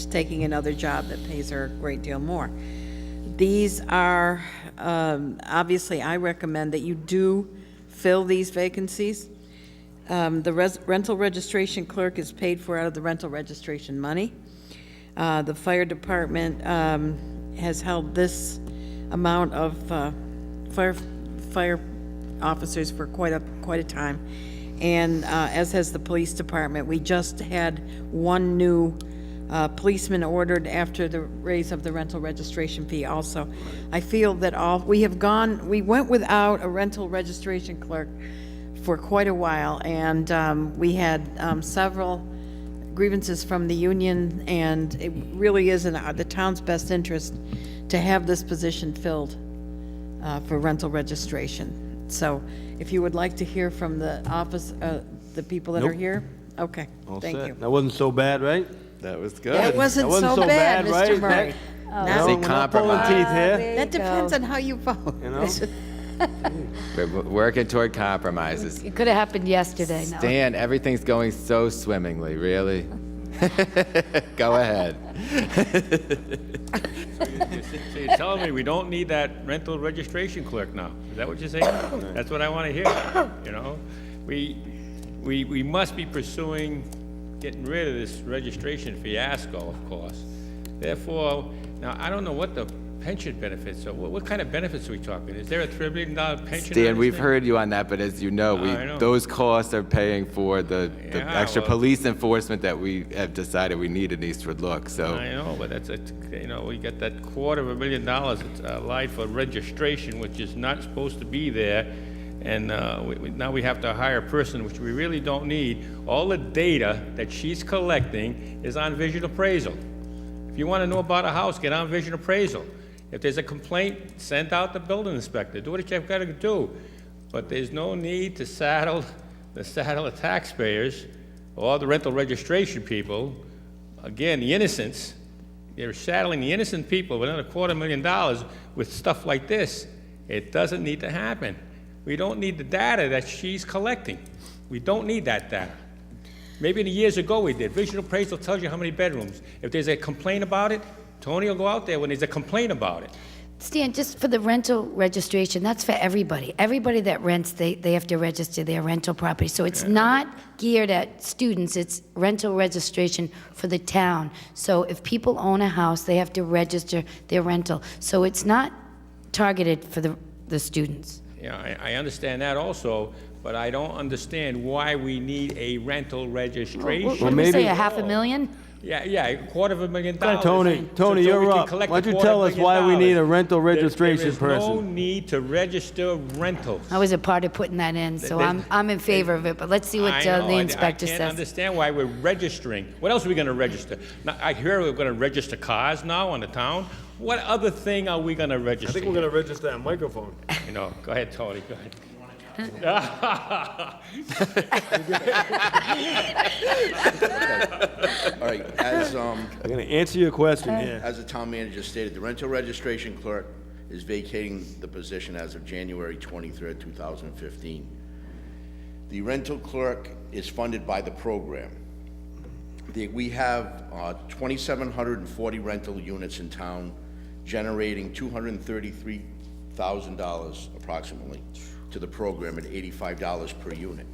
taking another job that pays her a great deal more. These are, obviously, I recommend that you do fill these vacancies. The rental registration clerk is paid for out of the rental registration money. The fire department has held this amount of fire officers for quite a time, and as has the police department. We just had one new policeman ordered after the raise of the rental registration fee also. I feel that we went without a rental registration clerk for quite a while, and we had several grievances from the union, and it really is in the town's best interest to have this position filled for rental registration. So if you would like to hear from the office, the people that are Nope. here, okay, thank you. That wasn't so bad, right? That was good. That wasn't so bad, Mr. right? Murray. Now, We're not pulling teeth here, That depends on how you vote. you know? We're working toward compromises. It could have happened yesterday, no? Stan, everything's going so swimmingly, really? Go ahead. So you're telling me we don't need that rental registration clerk now? Is that what you're saying? That's what I want to hear, you know? We must be pursuing getting rid of this registration fiasco, of course. Therefore, now, I don't know what the pension benefits are. What kind of benefits are we talking? Is there a $3 billion pension? Stan, we've heard you on that, but as you know, I know. those costs are paying for the Yeah, extra well- police enforcement that we have decided we need in Eastwood Look, so. I know, but we got that $250,000 allowed for registration, which is not supposed to be there. And now we have to hire a person, which we really don't need. All the data that she's collecting is on vision appraisal. If you want to know about a house, get on vision appraisal. If there's a complaint, send out the building inspector. Do what you've got to do. But there's no need to saddle the taxpayers or the rental registration people. Again, the innocents, they're saddling the innocent people with another $250,000 with stuff like this. It doesn't need to happen. We don't need the data that she's collecting. We don't need that data. Maybe years ago we did. Vision appraisal tells you how many bedrooms. If there's a complaint about it, Tony will go out there when there's a complaint about it. Stan, just for the rental registration, that's for everybody. Everybody that rents, they have to register their rental property. So it's not geared at students, it's rental registration for the town. So if people own a house, they have to register their rental. So it's not targeted for the students. Yeah, I understand that also, but I don't understand why we need a rental registration. What did we say, $500,000? Yeah, $250,000. Tony, so you're we can up. collect Why the don't you tell us why we need a $250,000? rental registration There is no person? need to register rentals. I was a part of putting that in, so I'm in favor of it, but let's see what I know, the inspector I can't says. understand why we're registering. What else are we going to register? Now, I hear we're going to register cars now on the town. What other thing are we going to register? I think we're gonna register that microphone. You know, go ahead, Tony, go ahead. All right, as, I'm gonna answer your question here. as the town manager stated, the rental registration clerk is vacating the position as of January 23rd, 2015. The rental clerk is funded by the program. We have 2,740 rental units in town, generating $233,000 approximately to the program at $85 per unit.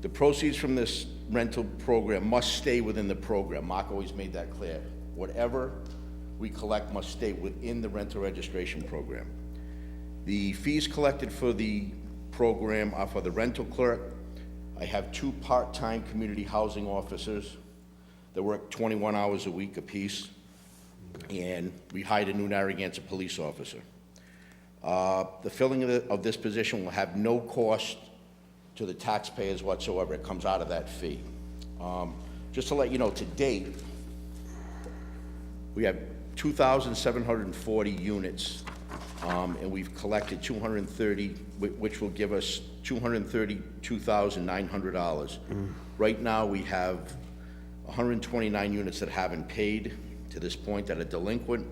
The proceeds from this rental program must stay within the program. Mark always made that clear. Whatever we collect must stay within the rental registration program. The fees collected for the program are for the rental clerk, I have 2 part-time community housing officers that work 21 hours a week apiece, and we hired a new Narragansett police officer. The filling of this position will have no cost to the taxpayers whatsoever. It comes out of that fee. Just to let you know, to date, we have 2,740 units, and we've collected 230, which will give us $232,900. Right now, we have 129 units that haven't paid to this point that are delinquent,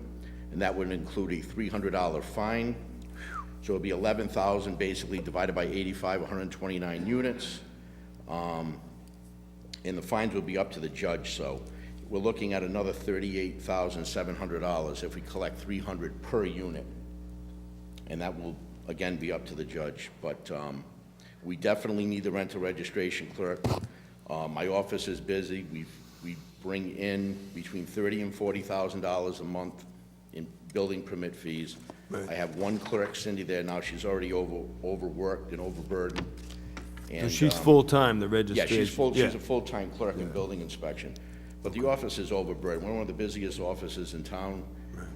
and that would include a $300 fine. So it'll be 11,000 basically divided by 85, 129 units. And the fines will be up to the judge, so we're looking at another $38,700 if we collect 300 per unit. And that will, again, be up to the judge. But we definitely need the rental registration clerk. My office is busy. We bring in between $30,000 and $40,000 a month in building permit fees. I have one clerk, Cindy, there now. She's already overworked and overburdened. And she's full-time, the yeah, registration. she's a full-time clerk in building inspection. But the office is overburdened. We're one of the busiest offices in town,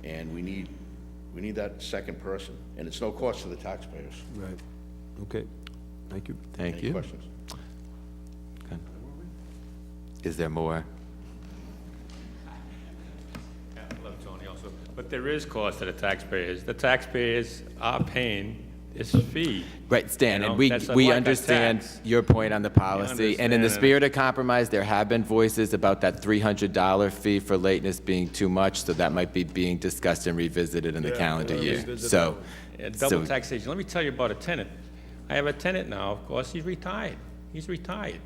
and we need that second person. And it's no cost to the taxpayers. Right. Okay. Thank you. Thank Any you. questions? Okay. Is there more? I love Tony also, but there is cost to the taxpayers. The taxpayers are paying this fee. Right, Stan, You know, and we that's we like a understand tax. your point on the policy, and in the understand. spirit of compromise, there have been voices about that $300 fee for lateness being too much, so that might be being discussed and revisited in the calendar year. revisit So, Yeah, double so- taxation. Let me tell you about a tenant. I have a tenant now, of course, he's retired. He's retired,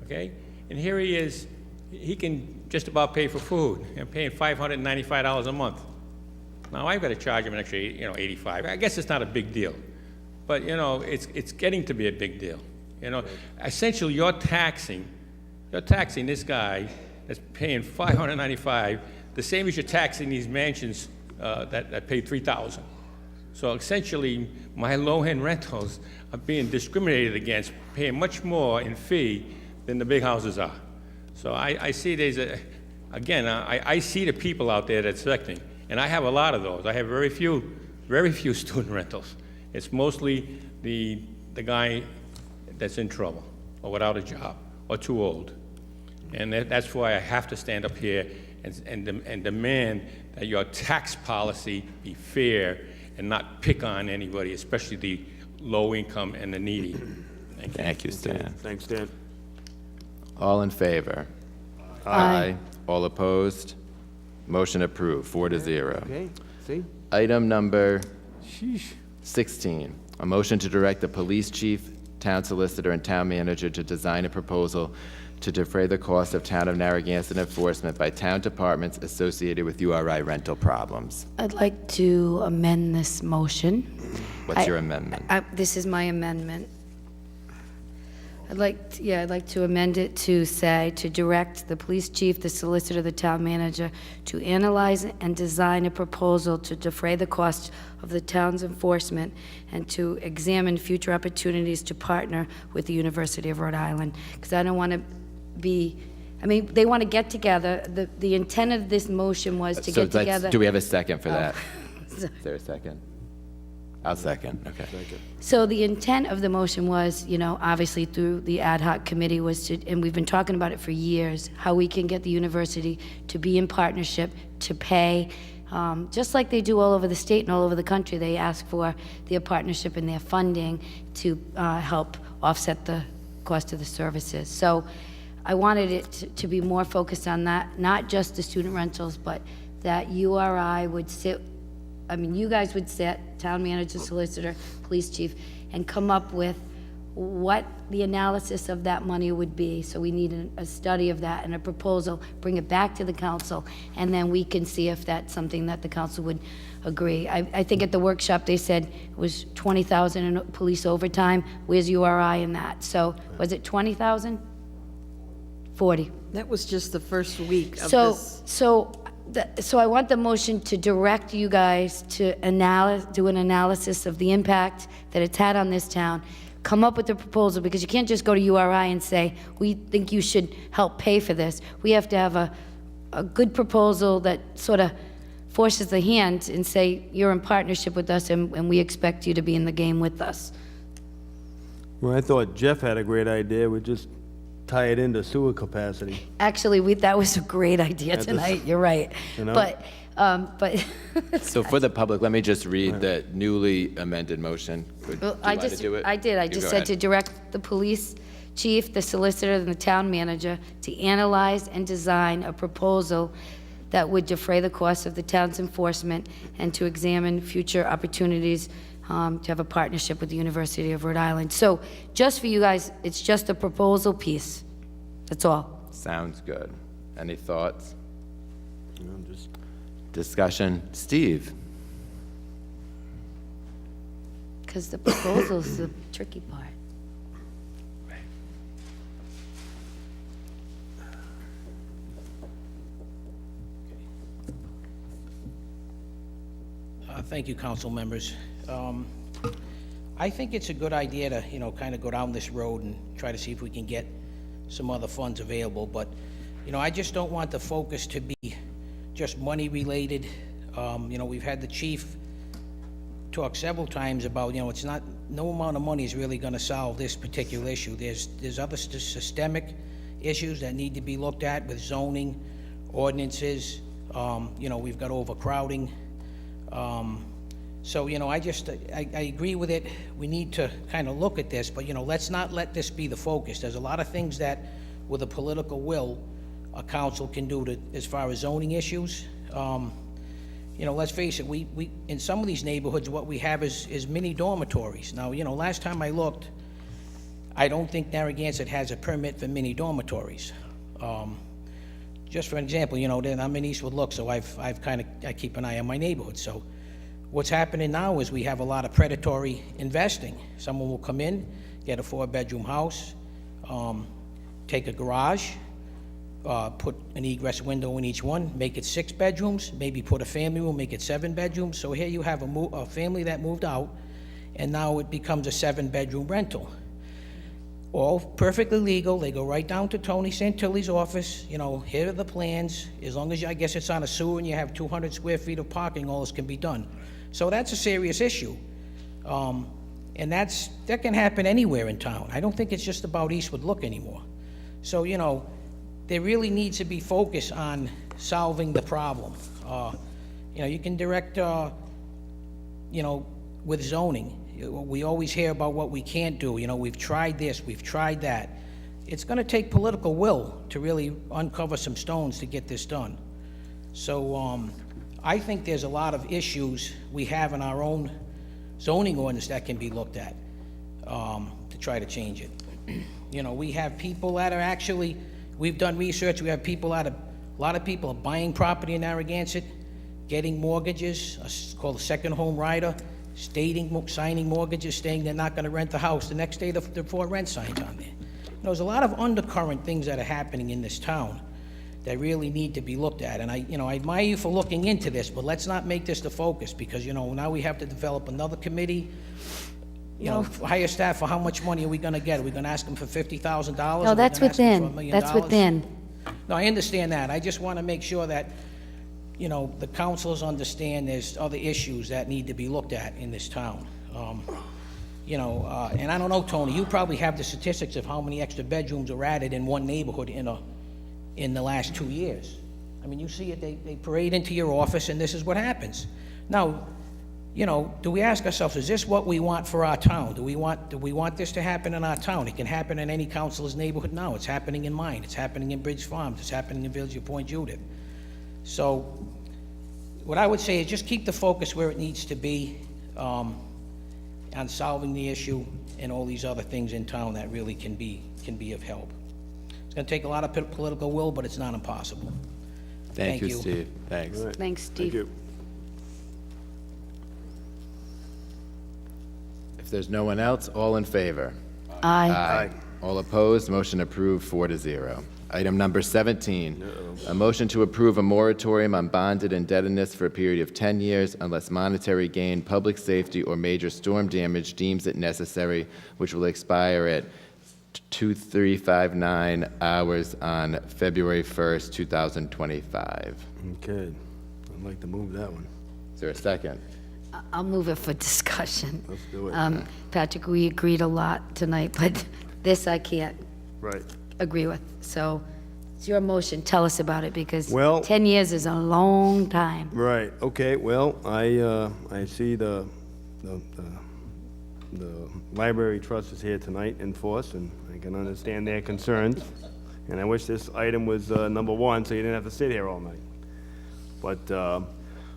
okay? And here he is, he can just about pay for food. I'm paying $595 a month. Now, I've got to charge him an extra, $85. I guess it's not a big deal. But, it's getting to be a big deal. Essentially, you're taxing this guy that's paying $595, the same as you're taxing these mansions that pay $3,000. So essentially, my low-end rentals are being discriminated against, paying much more in fee than the big houses are. So I see I see the people out there that's affecting, and I have a lot of those. I have very few student rentals. It's mostly the guy that's in trouble, or without a job, or too old. And that's why I have to stand up here and demand that your tax policy be fair and not pick on anybody, especially the low income and the needy. Thank you. Thank you, Stan. Thanks, Dan. All in favor? Aye. All opposed? Motion approved, 4-0. Okay, see? Item number Sheesh. 16, a motion to direct the police chief, town solicitor, and town manager to design a proposal to defray the cost of town of Narragansett enforcement by town departments associated with URI rental problems. I'd like to amend this motion. What's your amendment? This is my amendment. I'd like to amend it to say, to direct the police chief, the solicitor, the town manager to analyze and design a proposal to defray the cost of the town's enforcement and to examine future opportunities to partner with the University of Rhode Island. Because I don't want to they want to get together. The intent of this motion was to get together. Do we have a second for that? Sorry. Is there a second? I'll second, okay. So the intent of the motion was, obviously through the ad hoc committee was to, and we've been talking about it for years, how we can get the university to be in partnership, to pay, just like they do all over the state and all over the country. They ask for their partnership and their funding to help offset the cost of the services. So I wanted it to be more focused on that, not just the student rentals, but that URI would sit, you guys would sit, town manager, solicitor, police chief, and come up with what the analysis of that money would be. So we need a study of that and a proposal, bring it back to the council, and then we can see if that's something that the council would agree. I think at the workshop, they said it was $20,000 in police overtime. Where's URI in that? So was it 20,000? 40. That was just the first week of So, this. so I want the motion to direct you guys to do an analysis of the impact that it's had on this town, come up with a proposal, because you can't just go to URI and say, we think you should help pay for this. We have to have a good proposal that sort of forces the hand and say, you're in partnership with us and we expect you to be in the game with us. Well, I thought Jeff had a great idea. We just tie it into sewer capacity. Actually, that was a great idea At the- tonight, you're right. You know? But So for the public, let me just read the newly amended motion. Would well, you I like to just, do it? I did, I You just go said ahead. to direct the police chief, the solicitor, and the town manager to analyze and design a proposal that would defray the cost of the town's enforcement and to examine future opportunities to have a partnership with the University of Rhode Island. So just for you guys, it's just a proposal piece. That's all. Sounds good. Any thoughts? Discussion? Steve? Because the proposal's the tricky part. Thank you, council members. I think it's a good idea to, kind of go down this road and try to see if we can get some other funds available, but, I just don't want the focus to be just money-related. We've had the chief talk several times about, it's not, no amount of money is really gonna solve this particular issue. There's other systemic issues that need to be looked at with zoning, ordinances, we've got overcrowding. So, I agree with it. We need to kind of look at this, but, let's not let this be the focus. There's a lot of things that, with a political will, a council can do to, as far as zoning issues. Let's face it, we in some of these neighborhoods, what we have is mini dormitories. Now, last time I looked, I don't think Narragansett has a permit for mini dormitories. Just for an example, then I'm in Eastwood Look, so I keep an eye on my neighborhood. So what's happening now is we have a lot of predatory investing. Someone will come in, get a 4-bedroom house, take a garage, put an egress window in each one, make it 6 bedrooms, maybe put a family room, make it 7 bedrooms. So here you have a family that moved out, and now it becomes a 7-bedroom rental. All perfectly legal. They go right down to Tony Santilli's office. Here are the plans. As long as I guess it's on a sewer and you have 200 square feet of parking, all this can be done. So that's a serious issue. And that can happen anywhere in town. I don't think it's just about Eastwood Look anymore. So, there really needs to be focus on solving the problem. You can direct, with zoning. We always hear about what we can't do. We've tried this, we've tried that. It's going to take political will to really uncover some stones to get this done. So I think there's a lot of issues we have in our own zoning ordinance that can be looked at to try to change it. We have people that are actually, we've done research, we have people a lot of people are buying property in Narragansett, getting mortgages, called a second home rider, signing mortgages, saying they're not going to rent the house. The next day, the for rent signs on there. There's a lot of undercurrent things that are happening in this town that really need to be looked at. And I admire you for looking into this, but let's not make this the focus, because, now we have to develop another committee, hire staff. For how much money are we going to get? Are we going to ask them for $50,000? No, that's within, that's within. No, I understand that. I just want to make sure that, the councilors understand there's other issues that need to be looked at in this town. And I don't know, Tony, you probably have the statistics of how many extra bedrooms are added in one neighborhood in the last 2 years. I mean, you see it, they parade into your office, and this is what happens. Now, do we ask ourselves, is this what we want for our town? Do we want this to happen in our town? It can happen in any councilor's neighborhood now. It's happening in mine. It's happening in Bridge Farms. It's happening in Village of Point Judith. So what I would say is just keep the focus where it needs to be on solving the issue and all these other things in town that really can be of help. It's going to take a lot of political will, but it's not impossible. Thank you, Steve. Thanks. All right. Thanks, Steve. Thank you. If there's no one else, all in favor? Aye. Aye. All opposed, motion approved, 4-0. Item number 17, a motion to approve a moratorium on bonded indebtedness for a period of 10 years unless monetary gain, public safety, or major storm damage deems it necessary, which will expire at 2359 hours on February 1st, 2025. Okay, I'd like to move that one. Is there a second? I'll move it for discussion. Let's do it. Patrick, we agreed a lot tonight, but this I can't Right. agree with. So it's your motion. Tell us about it, because Well- 10 years is a long time. Right, okay, well, I see the library trust is here tonight in force, and I can understand their concerns. And I wish this item was number one, so you didn't have to sit here all night. But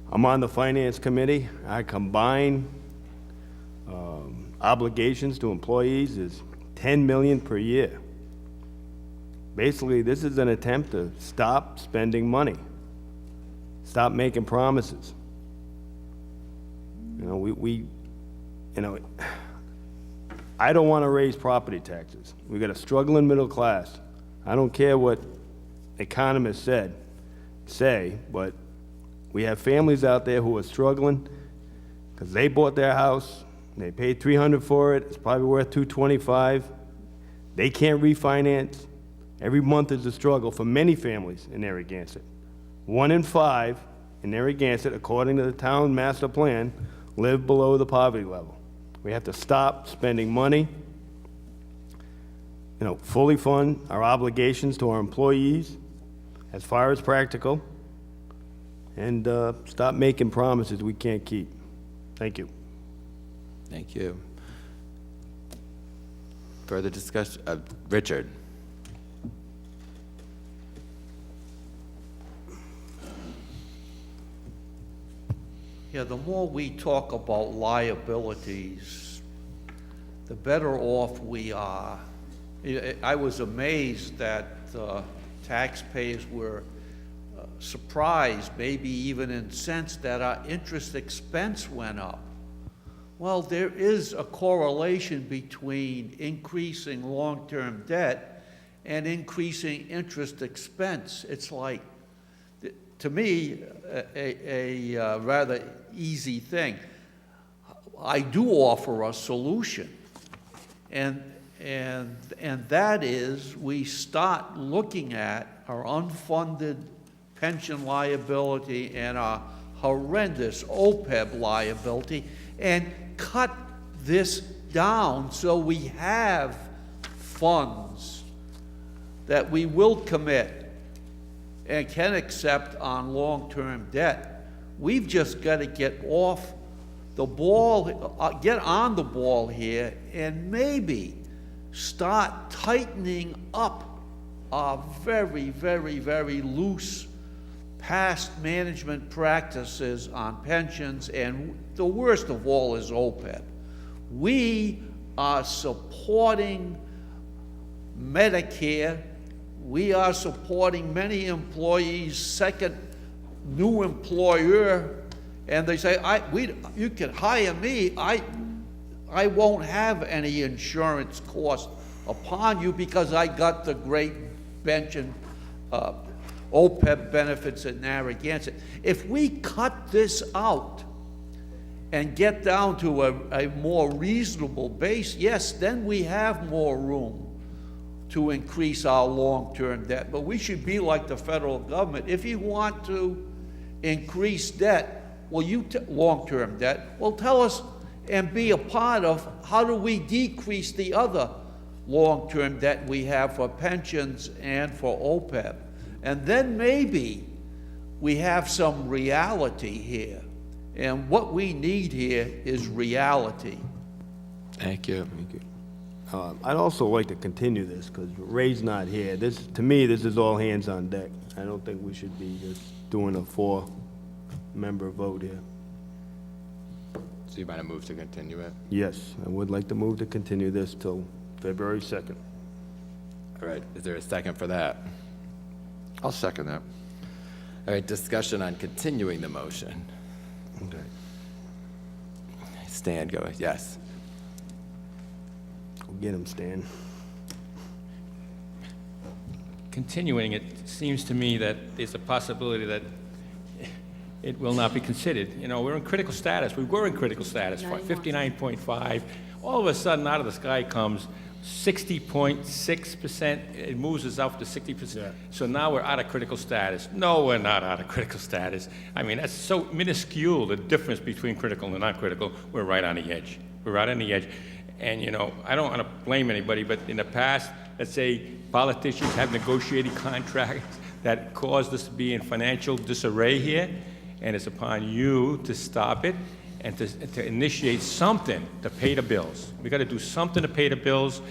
I'm on the finance committee. Our combined obligations to employees is $10 million per year. Basically, this is an attempt to stop spending money, stop making promises. You know, I don't want to raise property taxes. We got a struggling middle class. I don't care what economists say, but we have families out there who are struggling because they bought their house, they paid $300 for it, it's probably worth $225. They can't refinance. Every month is a struggle for many families in Narragansett. 1 in 5 in Narragansett, according to the town master plan, live below the poverty level. We have to stop spending money, fully fund our obligations to our employees as far as practical, and stop making promises we can't keep. Thank you. Thank you. Further discussion? Richard? Yeah, the more we talk about liabilities, the better off we are. I was amazed that taxpayers were surprised, maybe even incensed, that our interest expense went up. Well, there is a correlation between increasing long-term debt and increasing interest expense. It's like, to me, a rather easy thing. I do offer a solution, and that is we start looking at our unfunded pension liability and our horrendous OPEB liability and cut this down so we have funds that we will commit and can accept on long-term debt. We've just got to get off the ball, get on the ball here, and maybe start tightening up our very, very, very loose past management practices on pensions, and the worst of all is OPEB. We are supporting Medicare. We are supporting many employees' second new employer, and they say, you can hire me, I won't have any insurance cost upon you because I got the great pension OPEB benefits in Narragansett. If we cut this out and get down to a more reasonable base, yes, then we have more room to increase our long-term debt. But we should be like the federal government. If you want to increase debt, long-term debt, well, tell us and be a part of how do we decrease the other long-term debt we have for pensions and for OPEB. And then maybe we have some reality here. And what we need here is reality. Thank you. Thank you. I'd also like to continue this because Ray's not here. To me, this is all hands on deck. I don't think we should be just doing a 4-member vote here. So you might have moved to continue it? Yes, I would like to move to continue this till February 2nd. All right, is there a second for that? I'll second that. All right, discussion on continuing the motion. Okay. Stan, go ahead. Yes. Go get him, Stan. continuing it, seems to me that there's a possibility that it will not be considered. You know, we're in critical status. We were in critical status, 59.5. All of a sudden, out of the sky comes 60.6%. It moves us up to 60%. So now we're out of critical status. No, we're not out of critical status. I mean, that's so minuscule, the difference between critical and non-critical. We're right on the edge. We're right on the edge. And, you know, I don't want to blame anybody, but in the past, let's say politicians have negotiated contracts that caused us to be in financial disarray here, and it's upon you to stop it and to initiate something to pay the bills. We got to do something to pay the bills,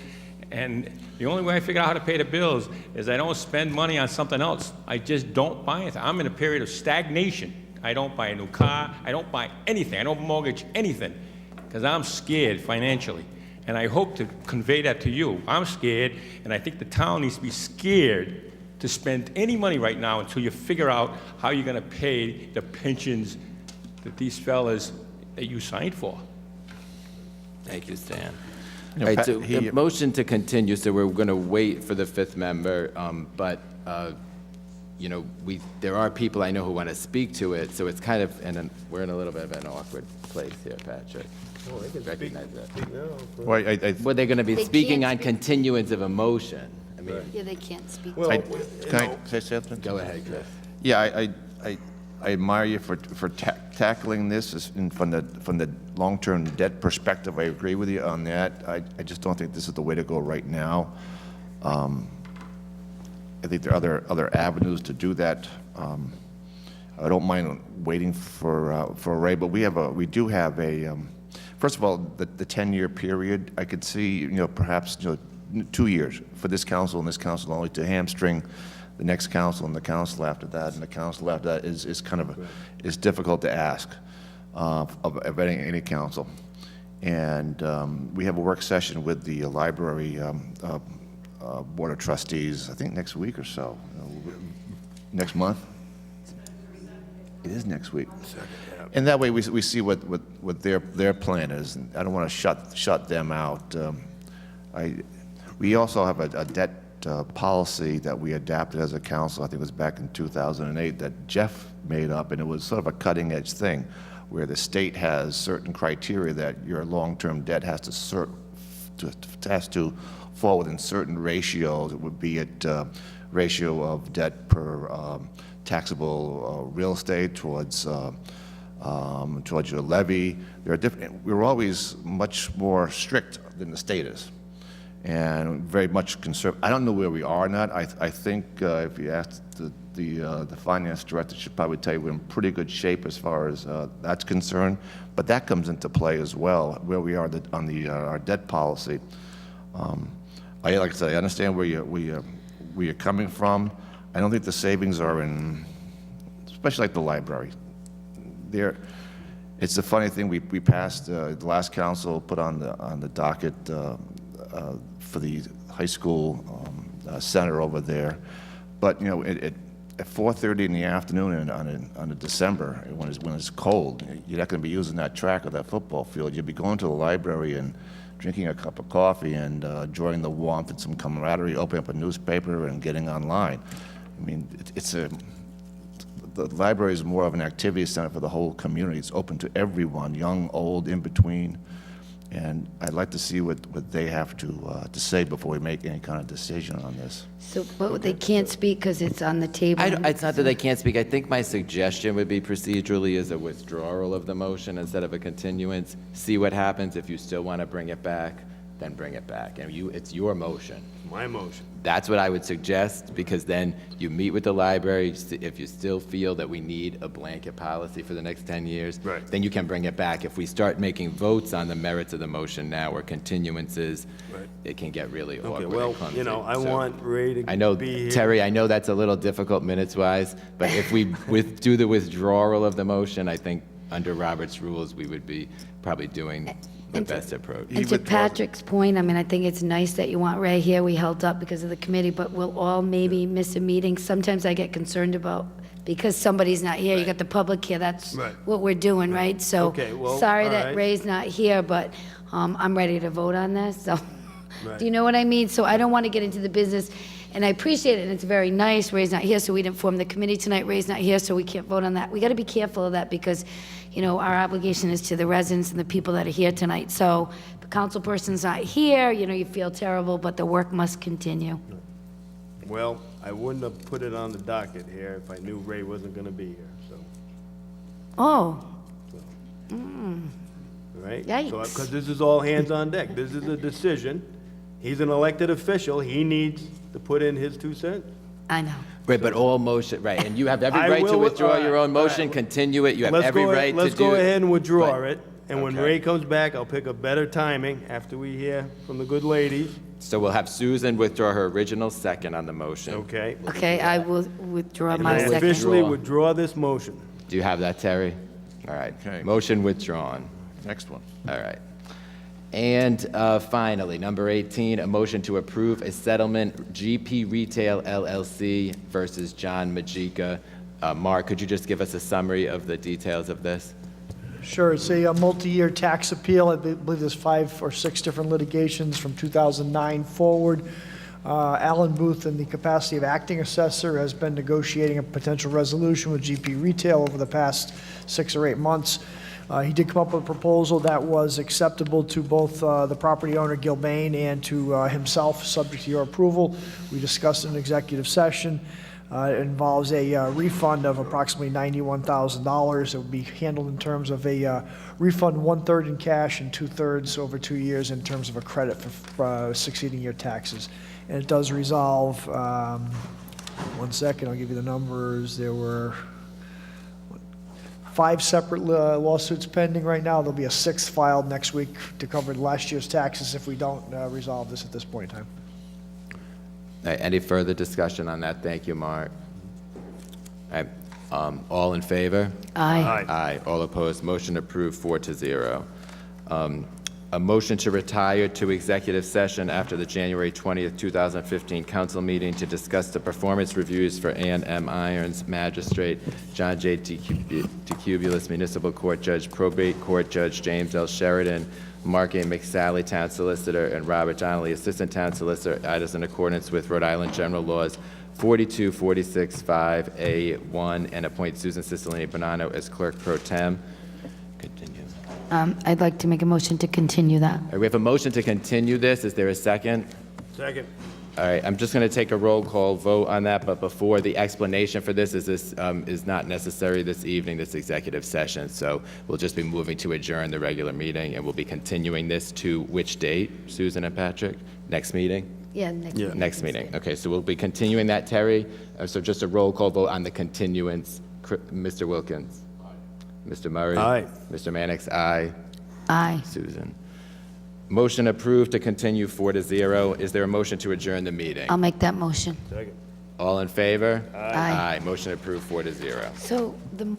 and the only way I figure out how to pay the bills is I don't spend money on something else. I just don't buy anything. I'm in a period of stagnation. I don't buy a new car. I don't buy anything. I don't mortgage anything because I'm scared financially. And I hope to convey that to you. I'm scared, and I think the town needs to be scared to spend any money right now until you figure out how you're gonna pay the pensions that these fellas that you signed for. Thank you, Stan. You know, All right, Pat, so the motion to continue, so we're going to wait for the fifth member, but, you know, there are people I know who want to speak to it, so it's kind of, and we're in a little bit of an awkward place here, Patrick. Oh, I can Recognize that. speak now. Well, Well, they're going to be They speaking can't on speak. continuance of a motion. I mean, Yeah, they can't speak. Well, Can I say something? go ahead, Chris. Yeah, I admire you for tackling this from the long-term debt perspective. I agree with you on that. I just don't think this is the way to go right now. I think there are other avenues to do that. I don't mind waiting for Ray, but we do have a. First of all, the 10-year period. I could see, perhaps 2 years for this council and this council only to hamstring the next council and the council after that and the council after that is kind of is difficult to ask of any council. And we have a work session with the library board of trustees, I think next week or so, next month. It is next week. And that way we see what their plan is. And I don't want to shut them out. We also have a debt policy that we adapted as a council, I think it was back in 2008, that Jeff made up, and it was sort of a cutting-edge thing, where the state has certain criteria that your long-term debt has to fall within certain ratios. It would be at ratio of debt per taxable real estate towards your levy. There are different. We're always much more strict than the state is, and very much conservative. I don't know where we are now. I think if you ask the finance director, should probably tell you we're in pretty good shape as far as that's concerned. But that comes into play as well, where we are on our debt policy. Like I said, I understand where you're coming from. I don't think the savings are in, especially like the library. It's a funny thing. We passed the last council put on the docket for the high school center over there, but at 4:30 in the afternoon and on a December when it's cold, you're not going to be using that track or that football field. You'll be going to the library and drinking a cup of coffee and enjoying the warmth and some camaraderie, opening up a newspaper and getting online. I mean, the library is more of an activity center for the whole community. It's open to everyone, young, old, in between. And I'd like to see what they have to say before we make any kind of decision on this. So, but they can't speak because it's on the table. It's not that they can't speak. I think my suggestion would be procedurally is a withdrawal of the motion instead of a continuance. See what happens. If you still want to bring it back, then bring it back. And it's your motion. My motion. That's what I would suggest, because then you meet with the library. If you still feel that we need a blanket policy for the next 10 years, Right. then you can bring it back. If we start making votes on the merits of the motion now or continuances, Right. it can get really awkward. Okay, and well, clumsy. I So- want Ray to I know, be here. Terry, I know that's a little difficult minutes-wise, but if we do the withdrawal of the motion, I think under Robert's rules, we would be probably doing the best approach. And to Patrick's point, I think it's nice that you want Ray here. We held up because of the committee, but we'll all maybe miss a meeting. Sometimes I get concerned about, because somebody's not here, you got the public here, that's Right. what we're doing, right? So, Okay, well, sorry all that right. Ray's not here, but I'm ready to vote on this, so. Right. Do you know what I mean? So I don't want to get into the business And I appreciate it, and it's very nice. Ray's not here, so we didn't form the committee tonight. Ray's not here, so we can't vote on that. We got to be careful of that because, you know, our obligation is to the residents and the people that are here tonight. So if the council person's not here, you know, you feel terrible, but the work must continue. Well, I wouldn't have put it on the docket here if I knew Ray wasn't gonna be here, so, Oh, right? Yikes. Because this is all hands on deck. This is a decision. He's an elected official. He needs to put in his 2 cents. I know. Right, but all motion, right, and you have every I right to will- withdraw all your right, own motion, all right. continue it, you have Let's every go- right to do it. Let's go ahead and withdraw Right. it, and when Okay. Ray comes back, I'll pick a better timing after we hear from the good ladies, So we'll have Susan withdraw her original second on the motion. okay? Okay, I will withdraw And my I second. officially withdraw this motion. Do you have that, Terry? All right. Okay. Motion withdrawn. Next one. All right. And finally, number 18, a motion to approve a settlement, GP Retail LLC versus John Majika. Mark, could you just give us a summary of the details of this? Sure, it's a multi-year tax appeal. I believe there's 5 or 6 different litigations from 2009 forward. Alan Booth, in the capacity of acting assessor, has been negotiating a potential resolution with GP Retail over the past 6 or 8 months. He did come up with a proposal that was acceptable to both the property owner, Gilbane, and to himself, subject to your approval. We discussed in executive session. It involves a refund of approximately $91,000. It would be handled in terms of a refund 1/3 in cash and 2/3 over 2 years in terms of a credit for succeeding year taxes. And it does resolve, 1 second, I'll give you the numbers. There were 5 separate lawsuits pending right now. There'll be a 6th filed next week to cover last year's taxes if we don't resolve this at this point in time. All right, any further discussion on that? Thank you, Mark. All right, all in favor? Aye. Aye. All opposed? Motion approved, 4-0. A motion to retire to executive session after the January 20th, 2015 council meeting to discuss the performance reviews for Ann M. Irons, Magistrate, John J. DeCubulis, Municipal Court Judge, Probate Court Judge, James L. Sheridan, Mark A. McSally, Town Solicitor, and Robert Donnelly, Assistant Town Solicitor, items in accordance with Rhode Island General Laws 42, 46, 5A1, and appoint Susan Cicilline Bonanno as Clerk Pro Tem. Continue. I'd like to make a motion to continue that. All right, we have a motion to continue this. Is there a second? Second. All right, I'm just going to take a roll call vote on that, but before, the explanation for this is not necessary this evening, this executive session, so we'll just be moving to adjourn the regular meeting, and we'll be continuing this to which date, Susan and Patrick? Next meeting? Yeah, next meeting. Next meeting. Okay, so we'll be continuing that, Terry. So just a roll call vote on the continuance. Mr. Wilkins? Mr. Murray? Aye. Mr. Mannix? Aye. Aye. Susan? Motion approved to continue 4-0. Is there a motion to adjourn the meeting? I'll make that motion. Second. All in favor? Aye. Motion approved 4-0. So the